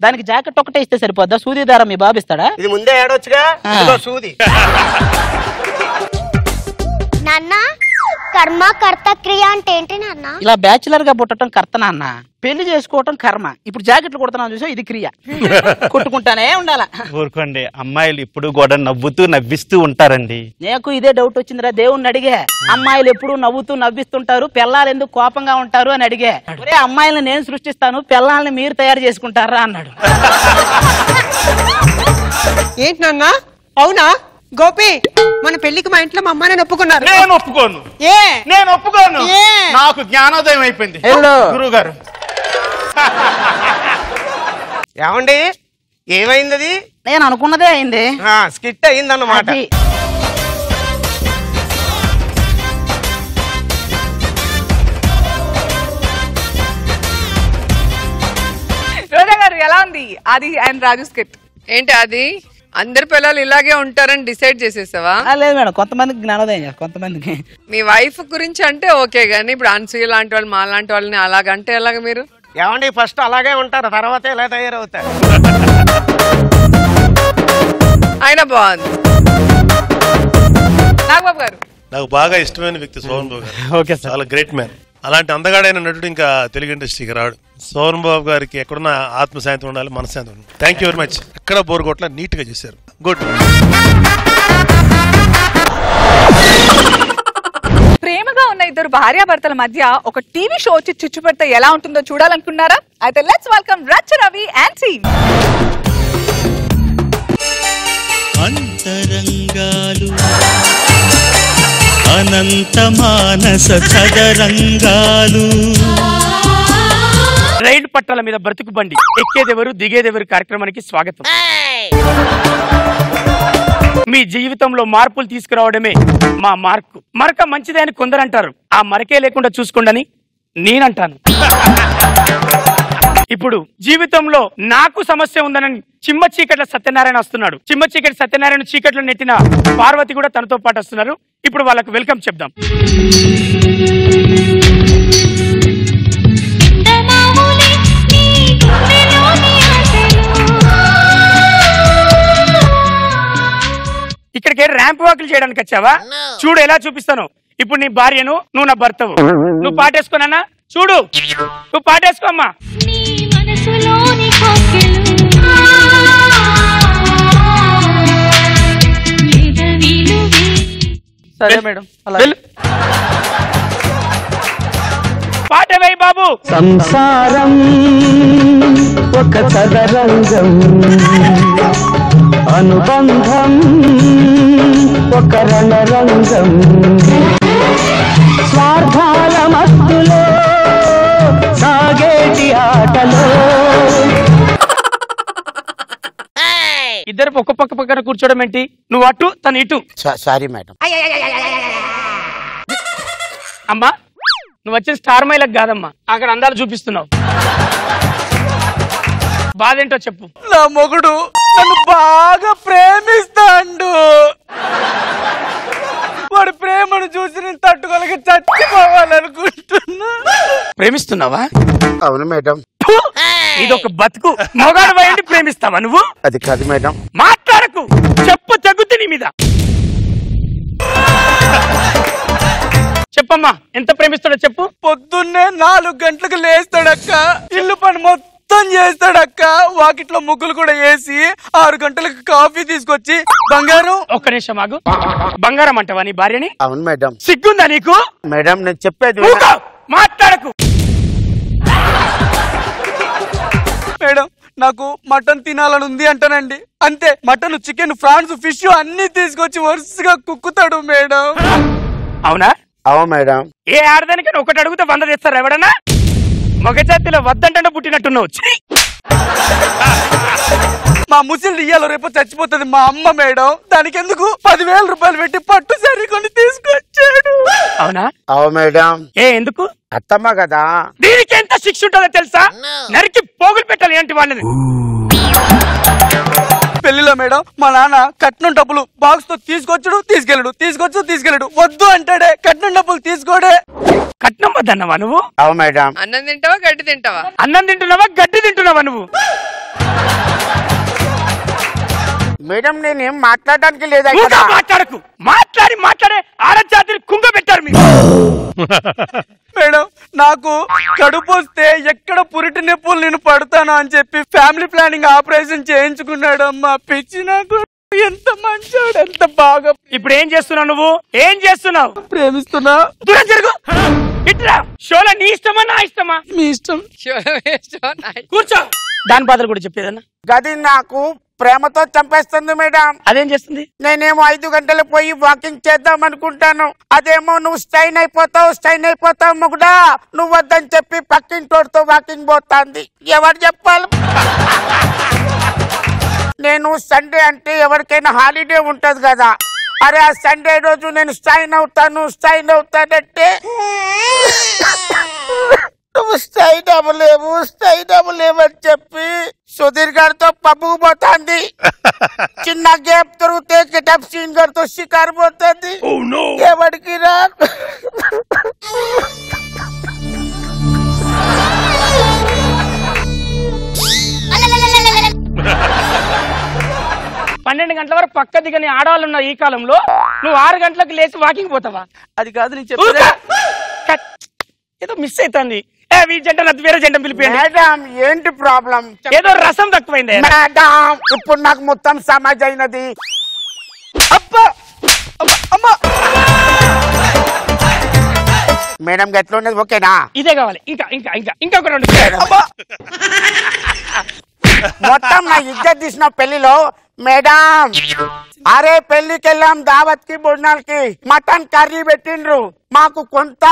S5: దానికి జాకెట్ ఒకటే ఇస్తే సరిపోద్దా? సూది దారం మీ బాబు ఇస్తాడా?
S4: ఇది ముందే ఏడొచ్చుగా. ఇదిగో సూది.
S3: నాన్న కర్మ కర్త క్రియ అంటే ఏంటి నాన్న?
S5: ఇలా బ్యాచులర్ గా పుట్టడం కర్త నాన్న, పెళ్లి చేసుకోవటం కర్మ. ఇప్పుడు జాకెట్లు కుడుతున్నాను చూసా, ఇది క్రియ. కుట్టుకుంటానే ఉండాలా.
S16: ఊరుకోండి, అమ్మాయిలు ఇప్పుడు కూడా నవ్వుతూ నవ్విస్తూ ఉంటారండి.
S5: నాకు ఇదే డౌట్ వచ్చిందిరా, దేవుణ్ణి అడిగే. అమ్మాయిలు ఎప్పుడు నవ్వుతూ నవ్విస్తుంటారు, పిల్లలు ఎందుకు కోపంగా ఉంటారు అని అడిగే. ఒరే అమ్మాయిలను నేను సృష్టిస్తాను, పిల్లల్ని మీరు తయారు చేసుకుంటారా అన్నాడు.
S17: ఏంటి నాన్న? అవునా గోపి, మన పెళ్లికి మా ఇంట్లో మా అమ్మాయిని ఒప్పుకున్నారు.
S6: నేను ఒప్పుకోను. నేను ఒప్పుకోను. నాకు జ్ఞానోదయం అయిపోయింది గురువు గారు.
S4: ఏమండి ఏమైంది? అది
S5: నేను అనుకున్నదే అయింది.
S4: స్కిట్ అయిందన్నమాట.
S1: రోజా గారు ఎలా ఉంది అది అండ్ రాజు స్కిట్?
S11: ఏంటి అది అందరి పిల్లలు ఇలాగే ఉంటారని డిసైడ్ చేసేసావా?
S5: లేదు మేడం, కొంతమందికి జ్ఞానోదయం, కొంతమందికి.
S11: మీ వైఫ్ గురించి అంటే ఓకే గానీ ఇప్పుడు అనసూయ లాంటి వాళ్ళు మా లాంటి వాళ్ళని అలాగంటే ఎలాగ మీరు?
S4: ఏమండి ఫస్ట్ అలాగే ఉంటారు, తర్వాత ఎలా తయారవుతారు?
S11: అయినా బాగుంది.
S1: నాగబాబు గారు
S12: నాకు బాగా ఇష్టమైన వ్యక్తి సోహన్ బాబు గారు. చాలా గ్రేట్ మ్యాన్. అలాంటి అందగాడైన నటుడు ఇంకా తెలుగు ఇండస్ట్రీకి రాడు. సోహన్ బాబు గారికి ఎక్కడున్న ఆత్మశాంతి ఉండాలి, మనశ్శాంతి ఉండాలి. Thank you very much. ఎక్కడ బోర్ కొట్ల నీట్ గా చేశారు. గుడ్.
S1: ప్రేమగా ఉన్న ఇద్దరు భార్యాభర్తల మధ్య ఒక టీవీ షో వచ్చి చిచ్చు పెడితే ఎలా ఉంటుందో చూడాలనుకున్నారా? అయితే లెట్స్ వెల్కమ్ రచ్చ రవి అండ్ టీమ్.
S8: అంతరంగాలు అనంత మానస చదరంగాలు.
S7: రైలు పట్టాల మీద బ్రతుకు బండి ఎక్కేదెవరు దిగేదెవరు కార్యక్రమానికి స్వాగతం. మీ జీవితంలో మార్పులు తీసుకురావడమే మా మార్కు. మరక మంచిదే అని కొందరంటారు, ఆ మరకే లేకుండా చూసుకోండి నేనంటాను. ఇప్పుడు జీవితంలో నాకు సమస్య ఉందని చిమ్మ చీకట్ల సత్యనారాయణ వస్తున్నాడు. చిమ్మ చీకటి సత్యనారాయణ చీకట్లో నెట్టిన పార్వతి కూడా తనతో పాటు వస్తున్నారు. ఇప్పుడు వాళ్ళకు వెల్కమ్ చెప్దాం. ఇక్కడికి ర్యాంప్ వాకులు చేయడానికి వచ్చావా? చూడు ఎలా చూపిస్తాను. ఇప్పుడు నీ భార్యను, నువ్వు నా భర్తవు. నువ్వు పాటేసుకోనన్నా చూడు, నువ్వు పాటేసుకోమ్మా.
S5: సరే మేడం,
S7: పాట వేయి బాబు.
S15: సంసారం ఒక చదరంగం, అనుబంధం ఒక రణరంగం, స్వార్థాల మత్తులో సాగేటి ఆటలో.
S7: ఇద్దరు ఒక్క పక్క పక్కన కూర్చోవడం ఏంటి? నువ్వు అటు తను ఇటు.
S10: Sorry madam.
S7: అమ్మా నువ్వు వచ్చిన స్టార్ మైలకు కాదమ్మా, అక్కడ అందాలు చూపిస్తున్నావు. బాధ ఏంటో చెప్పు.
S5: నా మొగుడు నన్ను బాగా ప్రేమిస్తాడు. వాడి ప్రేమను చూసి నేను తట్టుకోలేక చచ్చిపోవాలనుకుంటున్నా.
S7: ప్రేమిస్తున్నావా?
S9: అవును మేడం.
S7: ఇదొక బతుకు. మొగాడు పోయండి ప్రేమిస్తావా నువ్వు?
S9: అది కాదు మేడం.
S7: మాట్లాడకు, చెప్పు తగ్గుద్ది నీ మీద. చెప్పమ్మా ఎంత ప్రేమిస్తాడో చెప్పు.
S5: పొద్దున్నే 4 గంటలకు లేస్తాడక్క, ఇల్లు పని మొత్తం చేస్తాడక్క, వాకిట్లో ముగ్గులు కూడా వేసి 6 గంటలకు కాఫీ తీసుకొచ్చి బంగారం.
S7: ఒక్క నిమిషం ఆగు. బంగారం అంటావా నీ భార్యని?
S9: అవును మేడం.
S7: సిగ్గుందా నీకు?
S9: మేడం నేను చెప్పేది
S7: మాట్లాడకు.
S5: మేడం నాకు మటన్ తినాలని ఉంది అంటానండి, అంతే. మటన్, చికెన్, ఫ్రాన్స్, ఫిష్ అన్ని తీసుకొచ్చి వరుసగా కుక్కుతాడు మేడం.
S7: అవునా?
S9: అవును మేడం.
S7: ఏ ఆడదానికైనా ఒకటి అడుగుతా 100 తెస్తారు ఎవడన్నా? మగ జాతిలో వద్దంటే పుట్టినట్టున్నావు.
S10: మా ముసలి ఇయ్యాలో రేపు చచ్చిపోతుంది మా అమ్మ మేడం. దానికి ఎందుకు 10,000 రూపాయలు పెట్టి పట్టు సరి కొని తీసుకొచ్చాడు.
S7: అవునా?
S9: అవు మేడం.
S7: ఎందుకు?
S9: అత్తమ్మ కదా.
S7: దీనికి ఎంత శిక్ష ఉంటుందో తెలుసా? నరికి పోగులు పెట్టాలి ఏంటి వాళ్ళని.
S10: పెళ్లిలో మేడం మా నాన్న కట్నం డబ్బులు బాక్స్ తో తీసుకెళ్ళడు వద్దు అంటాడే. కట్నం డబ్బులు తీసుకోడే.
S7: కట్నం వద్దన్నావా నువ్వు?
S9: అవు మేడం.
S11: అన్నం తింటావా గడ్డి తింటావా?
S7: అన్నం తింటున్నావా గడ్డి తింటున్నావా నువ్వు?
S9: మేడం నేనేం మాట్లాడడానికి లేదా?
S7: మాట్లాడకు. మాట్లాడే ఆడజాతిని కుంగ పెట్టారు మీరు.
S10: మేడం నాకు కడుపు వస్తే ఎక్కడ పురిటి నొప్పులు నేను పడతాను అని చెప్పి ఫ్యామిలీ ప్లానింగ్ ఆపరేషన్ చేయించుకున్నాడు అమ్మా. పిచ్చి నాకు. ఎంత మంచోడు, ఎంత బాగా.
S7: ఇప్పుడు ఏం చేస్తున్నావు నువ్వు? ఏం చేస్తున్నావు?
S10: ప్రేమిస్తున్నా.
S7: దూరం జరుగు. ఇట్లా షోలో నీ ఇష్టమా నా ఇష్టమా?
S10: మీ ఇష్టం.
S7: కూర్చో. దాని బాధలు కూడా చెప్పేదన్నా.
S9: గది నాకు ప్రేమతో చంపేస్తుంది మేడం.
S7: అదేం చేస్తుంది?
S9: నేనేమో 5 గంటలు పోయి వాకింగ్ చేద్దాం అనుకుంటాను. అదేమో నువ్వు స్టైన్ అయిపోతావు మొగుడా, నువ్వు వద్దని చెప్పి పక్కింటోడితో వాకింగ్ పోతాంది. ఎవరు చెప్పాలి? నేను సండే అంటే ఎవరికైనా హాలిడే ఉంటది కదా. అరే ఆ సండే రోజు నేను స్టైన్ అవుతానంటే నువ్వు స్టైన్ అవ్వలేవు అని చెప్పి సుధీర్ గారితో పబ్బుకు పోతాంది. చిన్న గ్యాప్ దొరికితే కిటాబ్ సీన్ గారితో షికారు పోతుంది. ఎవరికి రా.
S7: పన్నెండు గంటల వరకు పక్క దిగని ఆడవాళ్ళు ఉన్న ఈ కాలంలో నువ్వు 6 గంటలకు లేచి వాకింగ్ పోతావా?
S10: అది కాదు నేను చెప్పేది.
S7: ఏదో మిస్ అవుతుంది. వేరే జంట పిలిపియండి.
S9: మేడం ఏంటి ప్రాబ్లం?
S7: ఏదో రసం తక్కువైంది
S9: మేడం. ఇప్పుడు నాకు మొత్తం సమాజ్ అయినది. మేడం గట్ల ఉన్నది ఓకేనా?
S7: ఇదే కావాలి. ఇంకొక 2
S9: మొత్తం నా ఇజ్జత్ తీసిన పెళ్లిలో మేడం. అరే పెళ్లికి వెళ్ళాం దావత్ కి భోజనాలకి. మటన్ కర్రీ పెట్టిండ్రు. మాకు కొంత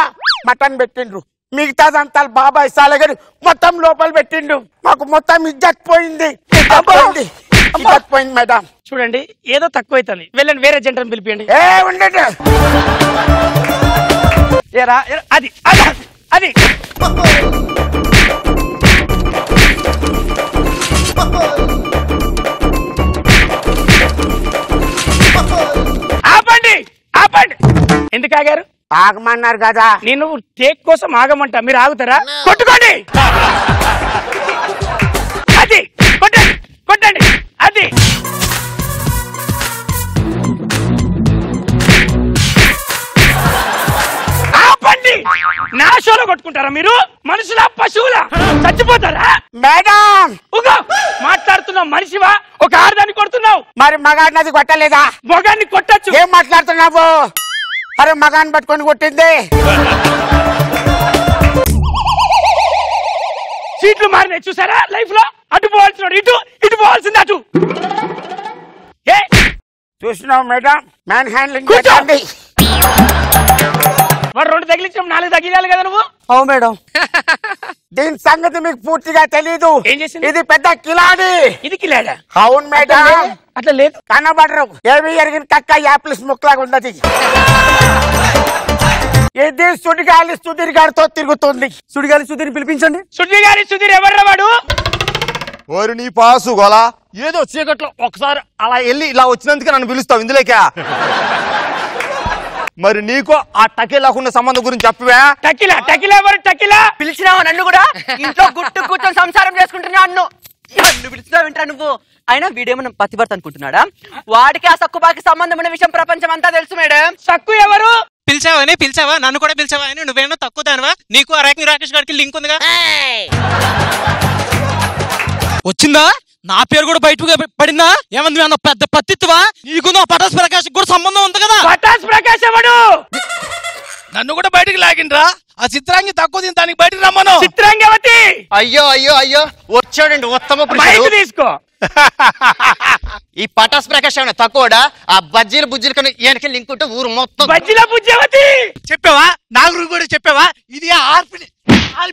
S9: మటన్ పెట్టిండ్రు. మిగతాదంతా బాబాయ్ సాలగని మొత్తం లోపల పెట్టిండు. మాకు మొత్తం ఇజ్జత్ పోయింది మేడం.
S7: చూడండి ఏదో తక్కువ అవుతుంది. వెళ్ళండి వేరే జంటను పిలిపియండి.
S9: ఉండండి.
S7: అది అది ఆపండి. ఎందుకు ఆగారు?
S9: ఆగమన్నారు కదా.
S7: నేను టేక్ కోసం ఆగమంట. మీరు ఆగుతారా? కొట్టుకోండి. అది కొట్టండి. అది ఆపండి. నా షోలో కొట్టుకుంటారా మీరు? మనుషులా పశువులా? చచ్చిపోతారా?
S9: మేడం
S7: మాట్లాడుతున్నావు మనిషివా? ఒక ఆడదాన్ని కొడుతున్నావు.
S9: మరి మగాడినది కొట్టలేదా?
S7: మగాన్ని కొట్టచ్చు.
S9: ఏం మాట్లాడుతున్నావు? అరే మగాన్ని పట్టుకొని కొట్టింది.
S7: సీట్లు మారినాయి చూసారా లైఫ్ లో? అటు పోవాల్సిన ఇటు పోవాల్సింది అటు.
S9: చూసినావు మేడం? Man handling.
S7: వాడు 2 తగిలించడం 4 తగిలాలి కదా నువ్వు.
S10: అవు మేడం.
S9: దీని సంగతి మీకు పూర్తిగా తెలీదు.
S7: ఏం చేసింది?
S9: ఇది పెద్ద కిలాడి.
S7: ఇది కిలాడా?
S9: అవును మేడం.
S7: అట్లా లేదు.
S9: కనబడరు. ఏమి ఎరిగిన కక్క యాప్లిస్ ముక్కలాగా ఉన్నది. ఇది సుడిగాలి సుధీర్ గారితో తిరుగుతుంది.
S10: సుడిగాలి సుధీర్ పిలిపించండి.
S7: సుధీర్ ఎవర్రా వాడు?
S18: ఓరి నీ పాసు గోలా. ఏదో చీకట్లో ఒకసారి అలా వెళ్ళి ఇలా వచ్చినందుకే నన్ను పిలుస్తావు ఇందులోకా? మరి నీకు ఆ టకీలాకున్న సంబంధం గురించి చెప్పవా?
S7: టకీలా ఎవరు? టకీలా
S10: పిలిచినావా నన్ను కూడా? ఇంట్లో గుట్టు కూర్చొని సంసారం చేసుకుంటున్నా నన్ను పిలిచినావు ఏంట్రా నువ్వు? అయినా వీడేమన్నా పతిభర్త అనుకుంటున్నాడా? వాడికి ఆ సక్కుబాకి సంబంధం ఉన్న విషయం ప్రపంచం అంతా తెలుసు మేడం.
S7: సక్కు ఎవరు?
S19: పిలిచావా? నన్ను కూడా పిలిచావా? నువ్వేమో తక్కువ దానివా? నీకు ఆ రాకేష్ గారికి లింక్ ఉందిగా? వచ్చిందా? నా పేరు కూడా బయటకు పడిందా? ఏమంది అన్న పెద్ద పత్తిత్వా? నీకు నా పటాస్ ప్రకాష్ కూడా సంబంధం ఉంది కదా?
S7: పటాస్ ప్రకాష్ ఎవడు?
S12: నన్ను కూడా బయటికి లాగిండ్రా. ఆ చిత్రాంగి తక్కువ తిని దానికి బయటికి రమ్మను.
S7: చిత్రాంగవతి.
S18: అయ్యో వచ్చాడండి ఉత్తమ
S7: పురుషుడు. తీసుకో.
S18: ఈ పటాస్ ప్రకాష్ ఏమన్నా తక్కువడా? ఆ బజ్జీల బుజ్జిల కన్నా ఈయనకి లింక్ ఉంటే ఊరు మొత్తం.
S7: బజ్జీల బుజ్జవతి
S12: చెప్పావా? నాగురు కూడా చెప్పావా? ఇది ఆర్పిడి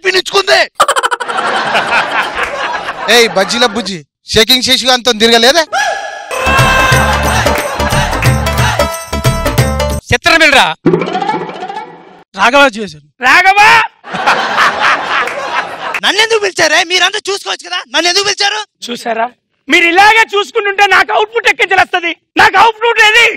S20: పిలుచుకుంది. ఏయ్ బజ్జీల బుజ్జి షేకింగ్ చేసి అంత తిరగలేదే.
S19: చిత్రమిల్రా రాఘవ చేశారు.
S7: రాఘవా
S19: నన్నెందుకు పిలిచారే? మీరంతా చూసుకోవచ్చు కదా, నన్ను ఎందుకు పిలిచారు?
S7: చూసారా, మీరు ఇలాగే చూసుకుంటుంటే నాకు అవుట్పుట్ ఎక్కించాలి వస్తుంది. నాకు అవుట్పుట్ ఏది?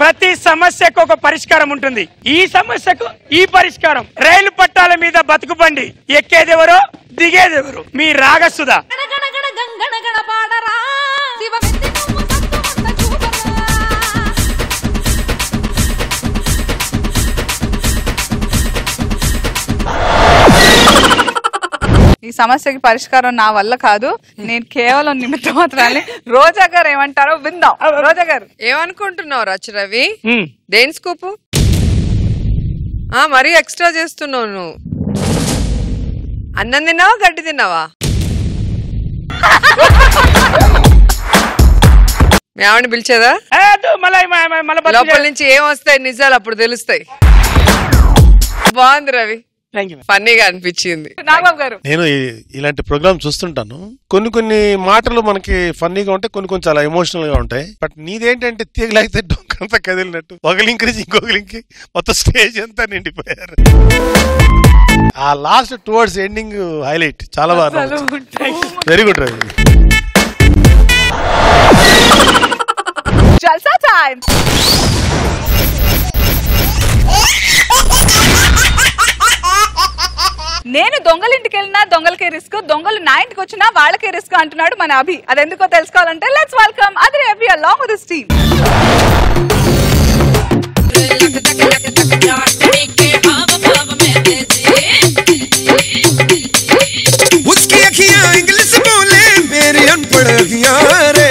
S7: ప్రతి సమస్యకు ఒక పరిష్కారం ఉంటుంది. ఈ సమస్యకు ఈ పరిష్కారం. రైలు పట్టాల మీద బతుకుబండి ఎక్కేదెవరో దిగేదెవరు? మీ రాగసుధ.
S1: ఈ సమస్యకి పరిష్కారం నా వల్ల కాదు, నేను కేవలం నిమిత్త మాత్రాన్ని. రోజా గారు ఏమంటారో విందాం. రోజా గారు
S11: ఏమనుకుంటున్నావు రవి? దేని స్కూపు? మరీ ఎక్స్ట్రా చేస్తున్నావు నువ్వు. అన్నం తిన్నావా గడ్డి తిన్నావా? మీ ఆవిడని పిలిచేదా? లోపల నుంచి ఏం వస్తాయి నిజాలు అప్పుడు తెలుస్తాయి. బాగుంది రవి, ఫన్నీగా అనిపించింది.
S1: నాగబాబు గారు,
S12: నేను ఇలాంటి ప్రోగ్రామ్ చూస్తుంటాను. కొన్ని మాటలు మనకి ఫన్నీగా ఉంటాయి, కొన్ని చాలా ఎమోషనల్ గా ఉంటాయి. బట్ నీదేంటంటే తీగలాగితే డొంకంతా కదిలినట్టు ఒక లింక్ నుంచి ఇంకొక లింక్ మొత్తం స్టేజ్ అంతా నిండిపోయారు. ఆ లాస్ట్ టువర్డ్స్ ఎండింగ్ హైలైట్ చాలా బాగా. Very good Ravi.
S1: జల్సా టైం. నేను దొంగలింటికి వెళ్ళినా దొంగలకే రిస్క్, దొంగలు నా ఇంటికి వచ్చినా వాళ్ళకే రిస్క్ అంటున్నాడు మన అభి. అదెందుకో తెలుసుకోవాలంటే లెట్స్ వెల్కమ్ అదిరి Abhi along with his team.
S2: उसकी अखियां इंग्लिश बोले मेरी अनपढ़ अखियां रे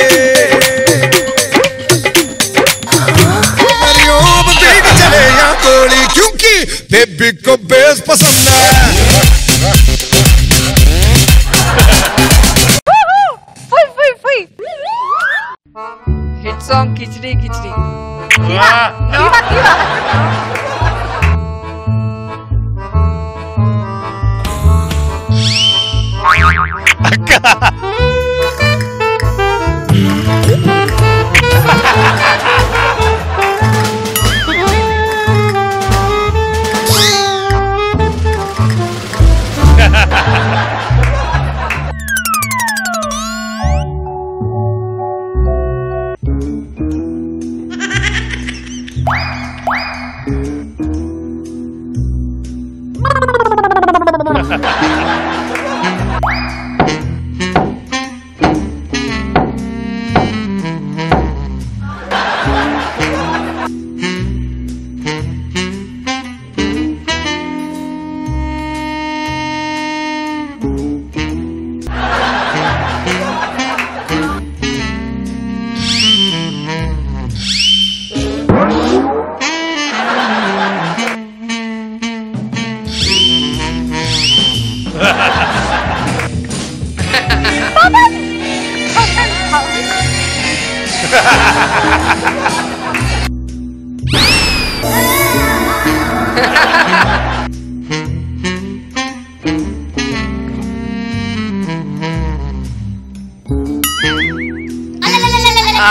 S2: चले या गोली क्योंकि बेबी को बेस पसंद है.
S11: Hit song khichdi khichdi.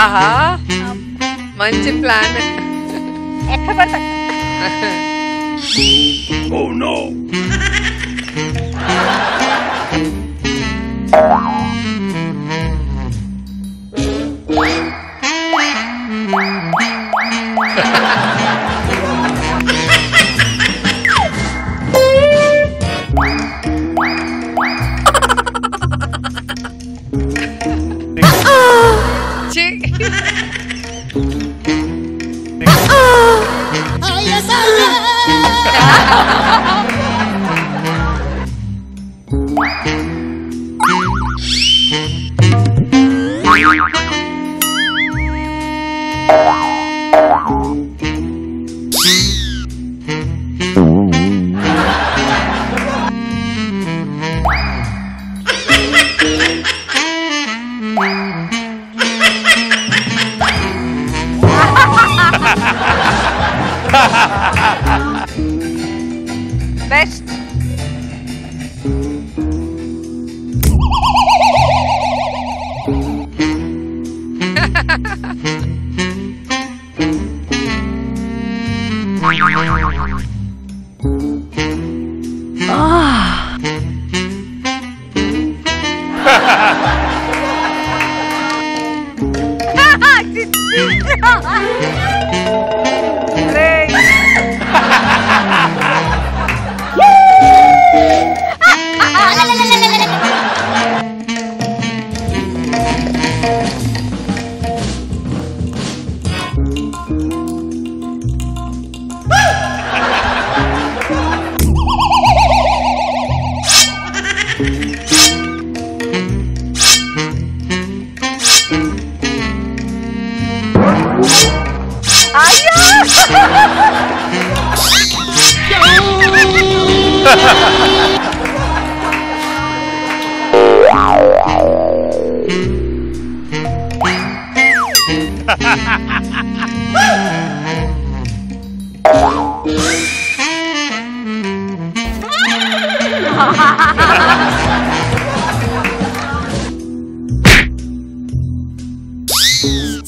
S11: ఆహా మంచి ప్లాన్.
S1: ఎక్కడ పడతా?
S11: Oh no.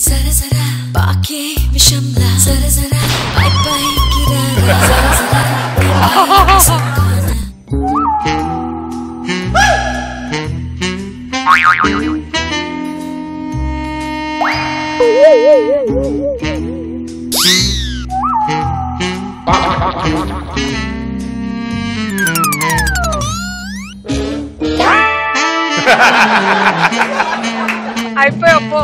S14: సరసరా పాకే విషంలా సరసరా పై పైకి రారా సరసరా
S1: అయిపోయప్పో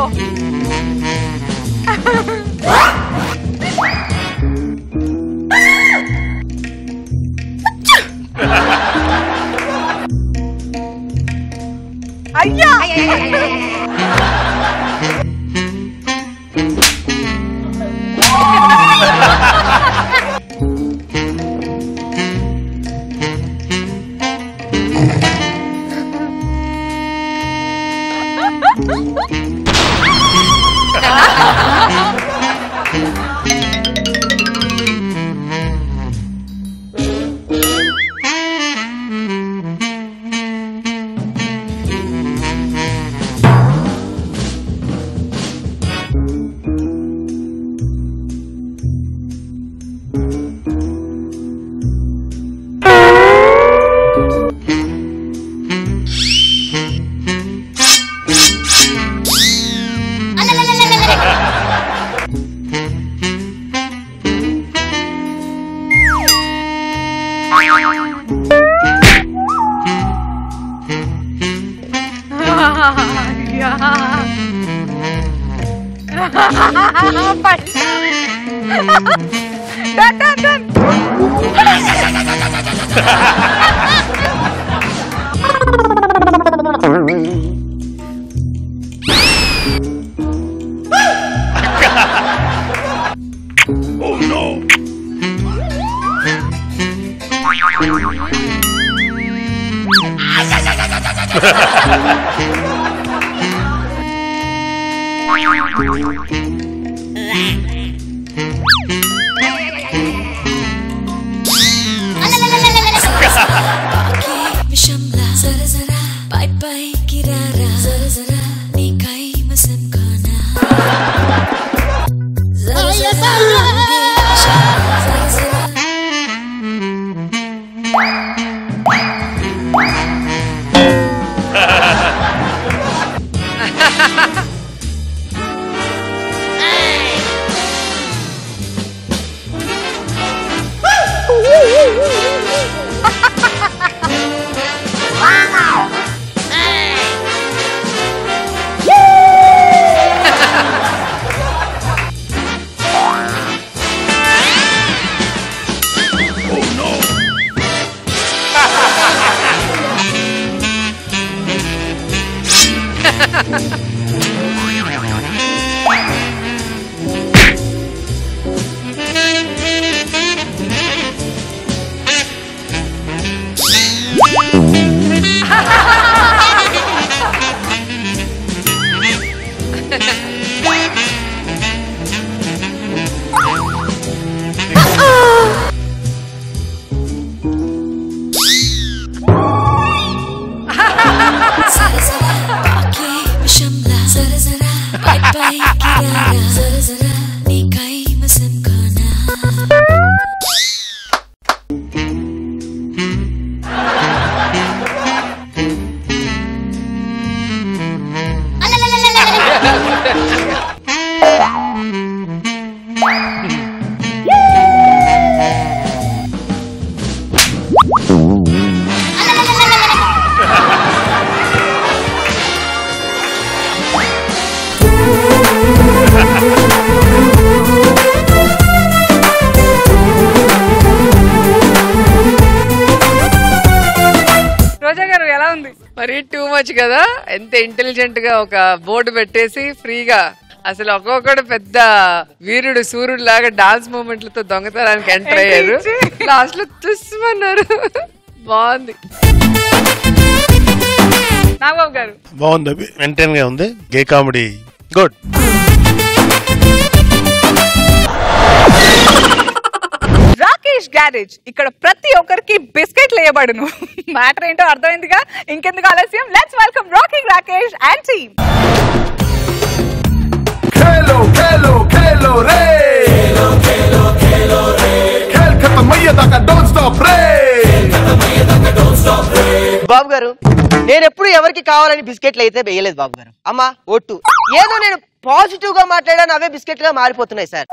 S1: అయ్యా విషంలా సరసరా పై పైకి రారా సరసరా నీకై మసం కానా
S11: మరి టూ మచ్ కదా. ఎంత ఇంటెలిజెంట్ గా ఒక బోర్డు పెట్టేసి ఫ్రీగా అసలు ఒక్కొక్కడు పెద్ద వీరుడు సూర్యుడు లాగా డాన్స్ మూమెంట్లతో దొంగతనానికి ఎంటర్ అయ్యారు. లాస్ట్ లో తుస్మన్నారు. బాగుంది. నాగబాబు గారు
S12: బాగుంది, మెయింటైన్ గా ఉంది. గే కామెడీ గుడ్.
S1: రాకేష్ గ్యారేజ్, ఇక్కడ ప్రతి ఒక్కరికి బిస్కెట్లు వేయబడును. మ్యాటర్ ఏంటో అర్థమైందిగా, ఇంకెందుకు ఆలస్యం, let's welcome rocking Rakesh and team.
S21: खेलो खेलो खेलो रे खेलो खेलो खेलो रे खेल खत्म अయ్యే దాకా డోంట్ స్టాప్ రే ఖతం అయ్యే దాకా డోంట్ స్టాప్ రే.
S4: బాబు గారు, నేను ఎప్పుడు ఎవరికి కావాలని బిస్కెట్లు అయితే వేయలేదు బాబు గారు. అమ్మా ఒట్టు, ఏదో నేను పాజిటివ్ గా మాట్లాడాను, అవే బిస్కెట్ గా మారిపోతున్నాయి సార్.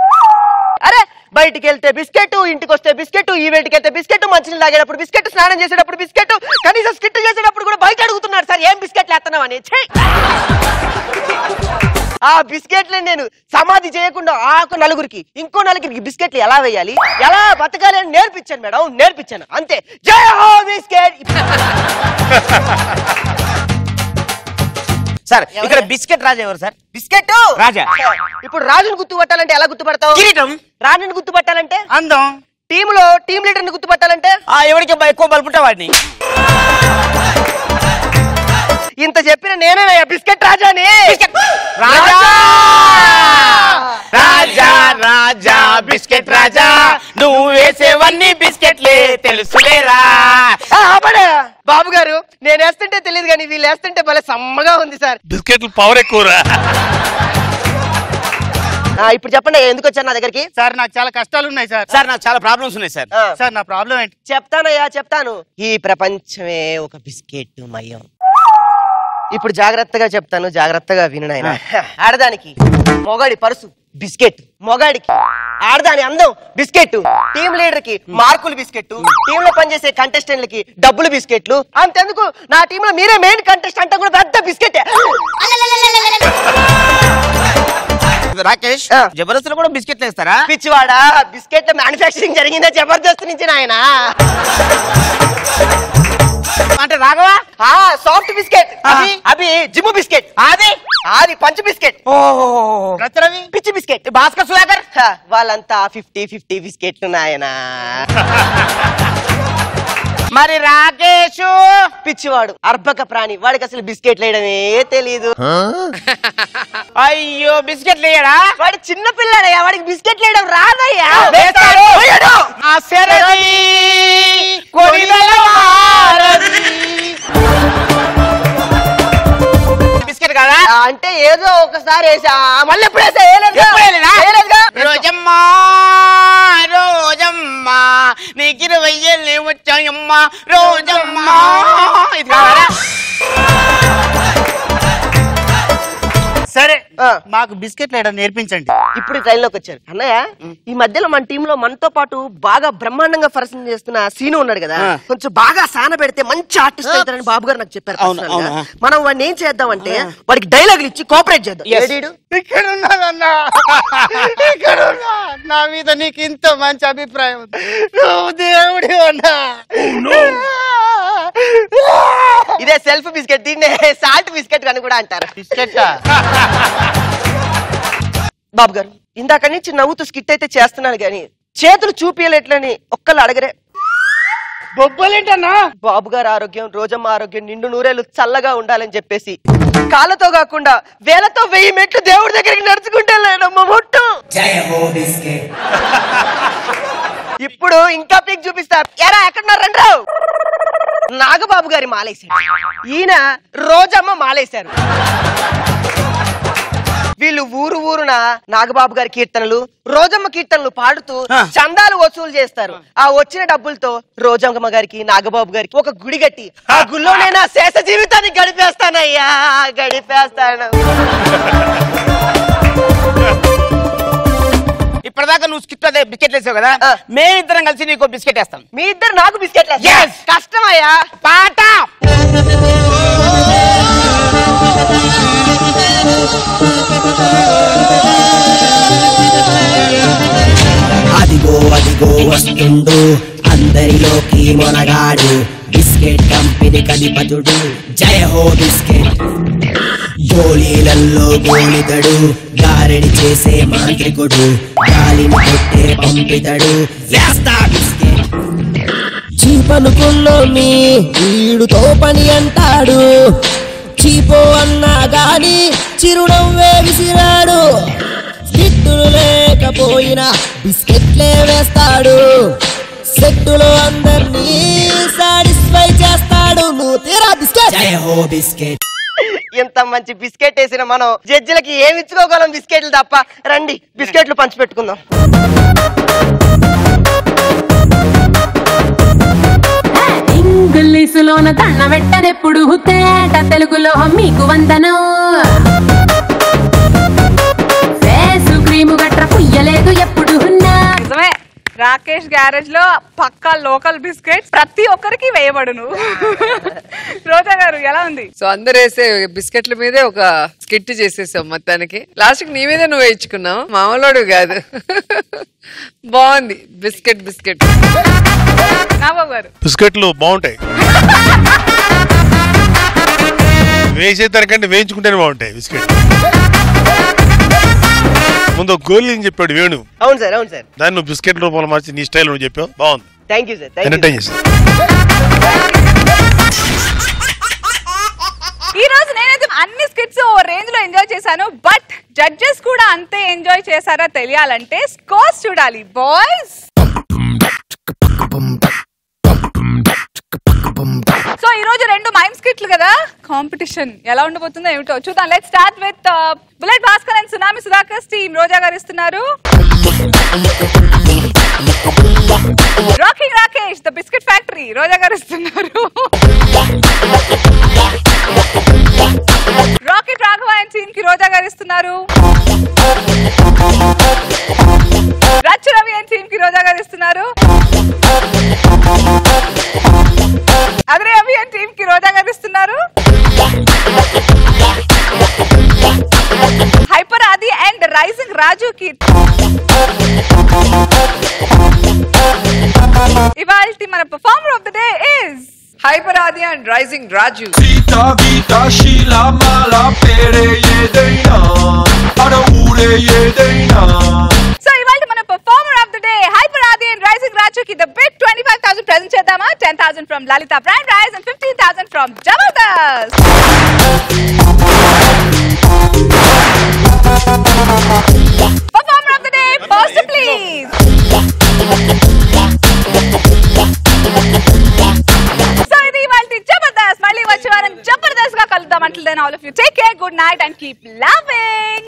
S4: అరే బయటికి వెళ్తే బిస్కెట్, ఇంటికి వస్తే బిస్కెట్, ఈవెంట్కి వెళ్తే బిస్కెట్, మంచినీళ్ళు తాగేటప్పుడు బిస్కెట్, స్నానం చేసేటప్పుడు బిస్కెట్, కనీసం స్కిట్ చేసేటప్పుడు కూడా బయట అడుగుతున్నాడు సార్ ఏం బిస్కెట్లు వేస్తున్నావు అని. ఆ బిస్కెట్లు నేను సమాధి చేయకుండా నలుగురికి ఇంకో నలుగురికి బిస్కెట్లు ఎలా వేయాలి, ఎలా బతకాలి అని నేర్పించాను మేడం, నేర్పించాను అంతే. జై హో బిస్కెట్.
S22: సార్ ఇక్కడ బిస్కెట్ రాజా ఎవరు సార్?
S4: బిస్కెట్
S22: రాజా.
S4: ఇప్పుడు రాజుని గుర్తుపట్టాలంటే ఎలా గుర్తుపడతావు?
S22: కిరీటం.
S4: రాణిని గుర్తుపట్టాలంటే
S22: అందం.
S4: టీమ్ లో టీమ్ లీడర్ ని గుర్తుపట్టాలంటే
S22: ఎవరికి ఎక్కువ బలుపుంటే వాడిని.
S4: ఇంత చెప్పిన నేనే బిస్కెట్ రాజాని.
S22: రాజా రాజా రాజా బిస్కెట్ రాజా, నువ్వు వేసేవన్నీ బిస్కెట్లే తెలుసులేరా.
S4: బాబు గారు, నేను వేస్తుంటే తెలియదు కానీ వీళ్ళు వేస్తుంటే భలే సమ్మగా ఉంది సార్.
S12: బిస్కెట్లు పవర్ ఎక్కువరా.
S4: ఇప్పుడు చెప్పండి ఎందుకు వచ్చారు నా దగ్గరికి?
S22: సార్ నాకు చాలా కష్టాలు ఉన్నాయి సార్. సార్ నాకు చాలా ప్రాబ్లమ్స్ ఉన్నాయి సార్. సార్ నా ప్రాబ్లం ఏంటి?
S4: చెప్తానయ్యా చెప్తాను. ఈ ప్రపంచమే ఒక బిస్కెట్ మయం. ఇప్పుడు జాగ్రత్తగా చెప్తాను, జాగ్రత్తగా విను నాయనా. ఆడదానికి మొగాడి పర్సు బిస్కెట్, మొగాడికి ఆడదాని అందం బిస్కెట్, టీమ్ లీడర్ కి మార్కులు బిస్కెట్, టీమ్ లో పనిచేసే కంటెస్టెంట్లకి డబ్బులు బిస్కెట్లు. అంతెందుకు నా టీమ్ లో మీరే మెయిన్ కంటెస్టెంట్ అంటే కూడా పెద్ద బిస్కెట్.
S22: రాకేష్, జబర్దస్త్ లో కూడా బిస్కెట్లు వేస్తారా?
S4: పిచ్చివాడా, బిస్కెట్ మ్యానుఫ్యాక్చరింగ్ జరిగిందా జబర్దస్త్ నుంచి నాయన.
S22: అంటే రాఘవా
S4: సాఫ్ట్ బిస్కెట్, అవి జిమ్ బిస్కెట్, అది పంచ్ బిస్కెట్, పిచ్చి బిస్కెట్,
S22: భాస్కర్ సుధాకర్
S4: వాళ్ళంతా 50-50 బిస్కెట్లు నాయనా.
S22: మరి రాకేష్
S4: పిచ్చివాడు, అర్భక ప్రాణి, వాడికి అసలు బిస్కెట్లు వేయడమే తెలీదు.
S22: అయ్యో బిస్కెట్లు వేయడా?
S4: వాడు చిన్న పిల్లాడయ్యా, వాడికి బిస్కెట్లు వేయడం రాదయ్యా.
S22: బిస్కెట్ కదా
S4: అంటే ఏదో ఒకసారి వేసా, మళ్ళీ ఎప్పుడు వేసా?
S22: రోజమ్మా రోజమ్మా నీకు 20 ఏళ్ళు వచ్చాయమ్మా రోజమ్మా. ఇది కావాలా? సరే మాకు బిస్కెట్లు వేయడం నేర్పించండి.
S4: ఇప్పుడు ట్రైన్ లోకి వచ్చారు అన్నయ్య. ఈ మధ్యలో మన టీమ్ లో మనతో పాటు బాగా బ్రహ్మాండంగా పరిశ్రమ చేస్తున్న సీను ఉన్నాడు కదా, కొంచెం బాగా సాన పెడితే మంచి ఆర్టిస్ట్ అవుతారని బాబు గారు నాకు చెప్పారు. మనం వాడిని ఏం చేద్దామంటే వాడికి డైలాగులు ఇచ్చి కోఆపరేట్ చేద్దాం.
S22: ఇక్కడ ఉన్నానన్నా, ఇక్కడ ఉన్నా. నా మీద నీకు ఇంత మంచి అభిప్రాయం, నువ్వు దేవుడి అన్నా.
S4: ఇదే సెల్ఫ్ బిస్కెట్, దీన్నే సాల్ట్ బిస్కెట్ అని కూడా అంటారు.
S22: బిస్కెట్
S4: బాబు గారు, ఇందాక నుంచి నవ్వుతూ స్కిట్ అయితే చేస్తున్నాను గాని చేతులు చూపించలేట్లని ఒక్కళ్ళు అడగరే.
S22: బొబ్బలేంటన్నా?
S4: బాబు గారు ఆరోగ్యం, రోజమ్మ ఆరోగ్యం నిండు నూరేళ్ళు చల్లగా ఉండాలని చెప్పేసి కాళ్ళతో కాకుండా వేలతో 1000 మెట్లు దేవుడి దగ్గరికి నడుచుకుంటే లేనమ్మ మొట్టు. ఇప్పుడు ఇంకా పీక్ చూపిస్తా. ఎరా ఎక్కడున్నారు రండి రావు. నాగబాబు గారి మాలేశారు, ఈయన రోజమ్మ మాలేశారు. వీళ్ళు ఊరు ఊరున నాగబాబు గారి కీర్తనలు, రోజమ్మ కీర్తనలు పాడుతూ చందాలు వసూలు చేస్తారు. ఆ వచ్చిన డబ్బులతో రోజమ్మ గారికి, నాగబాబు గారికి ఒక గుడి కట్టి ఆ గుళ్ళో నేను శేష జీవితాన్ని గడిపేస్తానయ్యా, గడిపేస్తాను.
S22: ఇప్పటిదాకా నువ్వు స్కిట్ అదే బిస్కెట్ వేసావు కదా, మేమిద్దరం కలిసి నీకు బిస్కెట్ వేస్తాం.
S4: మీ ఇద్దరు నాకు బిస్కెట్ కష్టమయ్యా.
S22: పాట
S2: అదిగో అదిగో వస్తుండు అందరిలోకి మొనగాడు, బిస్కెట్ కంపెనీ కధిపతుడు, జయ హో బిస్కెట్. గోళీలల్లో గోళితడు, గారడి చేసే మాంత్రికుడు, గాలిని కొట్టే పంపితడు, వేస్తా బిస్కెట్.
S3: పలుకుల్లోని వీడుతో పని అంటాడు చీపో అన్నా గాని చిరునవ్వే విసిరాడు గిట్టులు లేకపోయినా బిస్కెట్లే వేస్తాడు సెట్టులో అందరినీ సాటిస్ఫై చేస్తాడు నువ్వు తీరా బిస్కెట్ జై హో బిస్కెట్
S4: ఎంత మంచి బిస్కెట్ వేసిన మనం జడ్జిలకి ఏమి ఇచ్చుకోగలం బిస్కెట్లు తప్ప రండి బిస్కెట్లు పంచిపెట్టుకుందాం
S13: ఇంగ్లీషులోన తన్న వెట్టదెప్పుడు తేట తెలుగులో మీకు వందనం ఫేసు క్రీము గట్ర పుయ్యలేదు ఎప్పుడు
S1: నిజమే రాకేష్ గ్యారేజ్ లో పక్కా లోకల్ బిస్కెట్ ప్రతి ఒక్కరికి వేయబడును రోజా గారు ఎలా ఉంది
S11: సో అందరు వేసే బిస్కెట్ల మీదే ఒక స్కిట్ చేసేసాం మొత్తానికి లాస్ట్ కి నీ మీదే నువ్వు వేయించుకున్నావు మామూలుడు కాదు బాగుంది బిస్కెట్ బిస్కెట్
S1: నాబాబు గారు
S12: బిస్కెట్లు బాగుంటాయి వేసేదానికంటే వేయించుకుంటేనే బాగుంటాయి బిస్కెట్ ముందు గోల్ అని చెప్పాడు వేణు
S4: అవును సార్ అవును సార్
S12: దాన్ని నువ్వు బిస్కెట్ రూపంలో మార్చి నీ స్టైల్ నువ్వు చెప్పావు బాగుంది
S4: థ్యాంక్ యూ సార్
S12: ఎంటర్టైన్ చేశాను
S1: ఈ రోజు నేనైతే అన్ని స్కిట్స్ ఓ రేంజ్ లో ఎంజాయ్ చేశాను బట్ జడ్జెస్ కూడా అంతే ఎంజాయ్ చేశారా తెలియాలంటే స్కోర్స్ చూడాలి బాయ్స్ సో ఈ రోజు రెండు మైమ్ స్కిట్లు కదా కాంపిటీషన్ ఎలా ఉండబోతుందో ఏమిటో చూద్దాం let's start with bullet Bhaskar and tsunami Sudhakar team Roja గారు ఇస్తున్నారు rocking Rakesh the biscuit factory Roja గారు ఇస్తున్నారు రాకెట్ రాఘవ అండ్ టీమ్ కి రోజా గారు ఇస్తున్నారు రచ్చ రవి అండ్ టీమ్ కి రోజా గారు ఇస్తున్నారు అదరే అవి అండ్ టీమ్ కి రోజా గారు ఇస్తున్నారు హైపర్ ఆది అండ్ రైజింగ్ రాజు కి ఇవాల్టి మన performer of the day is
S11: hyper ఆది and rising Raju
S21: Vita vita shila mala pere yedaina ada ure yedaina
S1: so ఇవాల్టి మన performer of the day hyper ఆది అండ్ రైజింగ్ రాజు కి ద బిట్ 25,000 ప్రెజెంట్ చేద్దామా 10,000 from Lalitha brand rise and 15,000 from Jabardasth performer of the day poster please so ఇది ఇవాల్టి జబర్దస్త్ మళ్ళీ వచ్చే వారం జబర్దస్త్ గా కలుద్దాం until then all of you take care good night and keep loving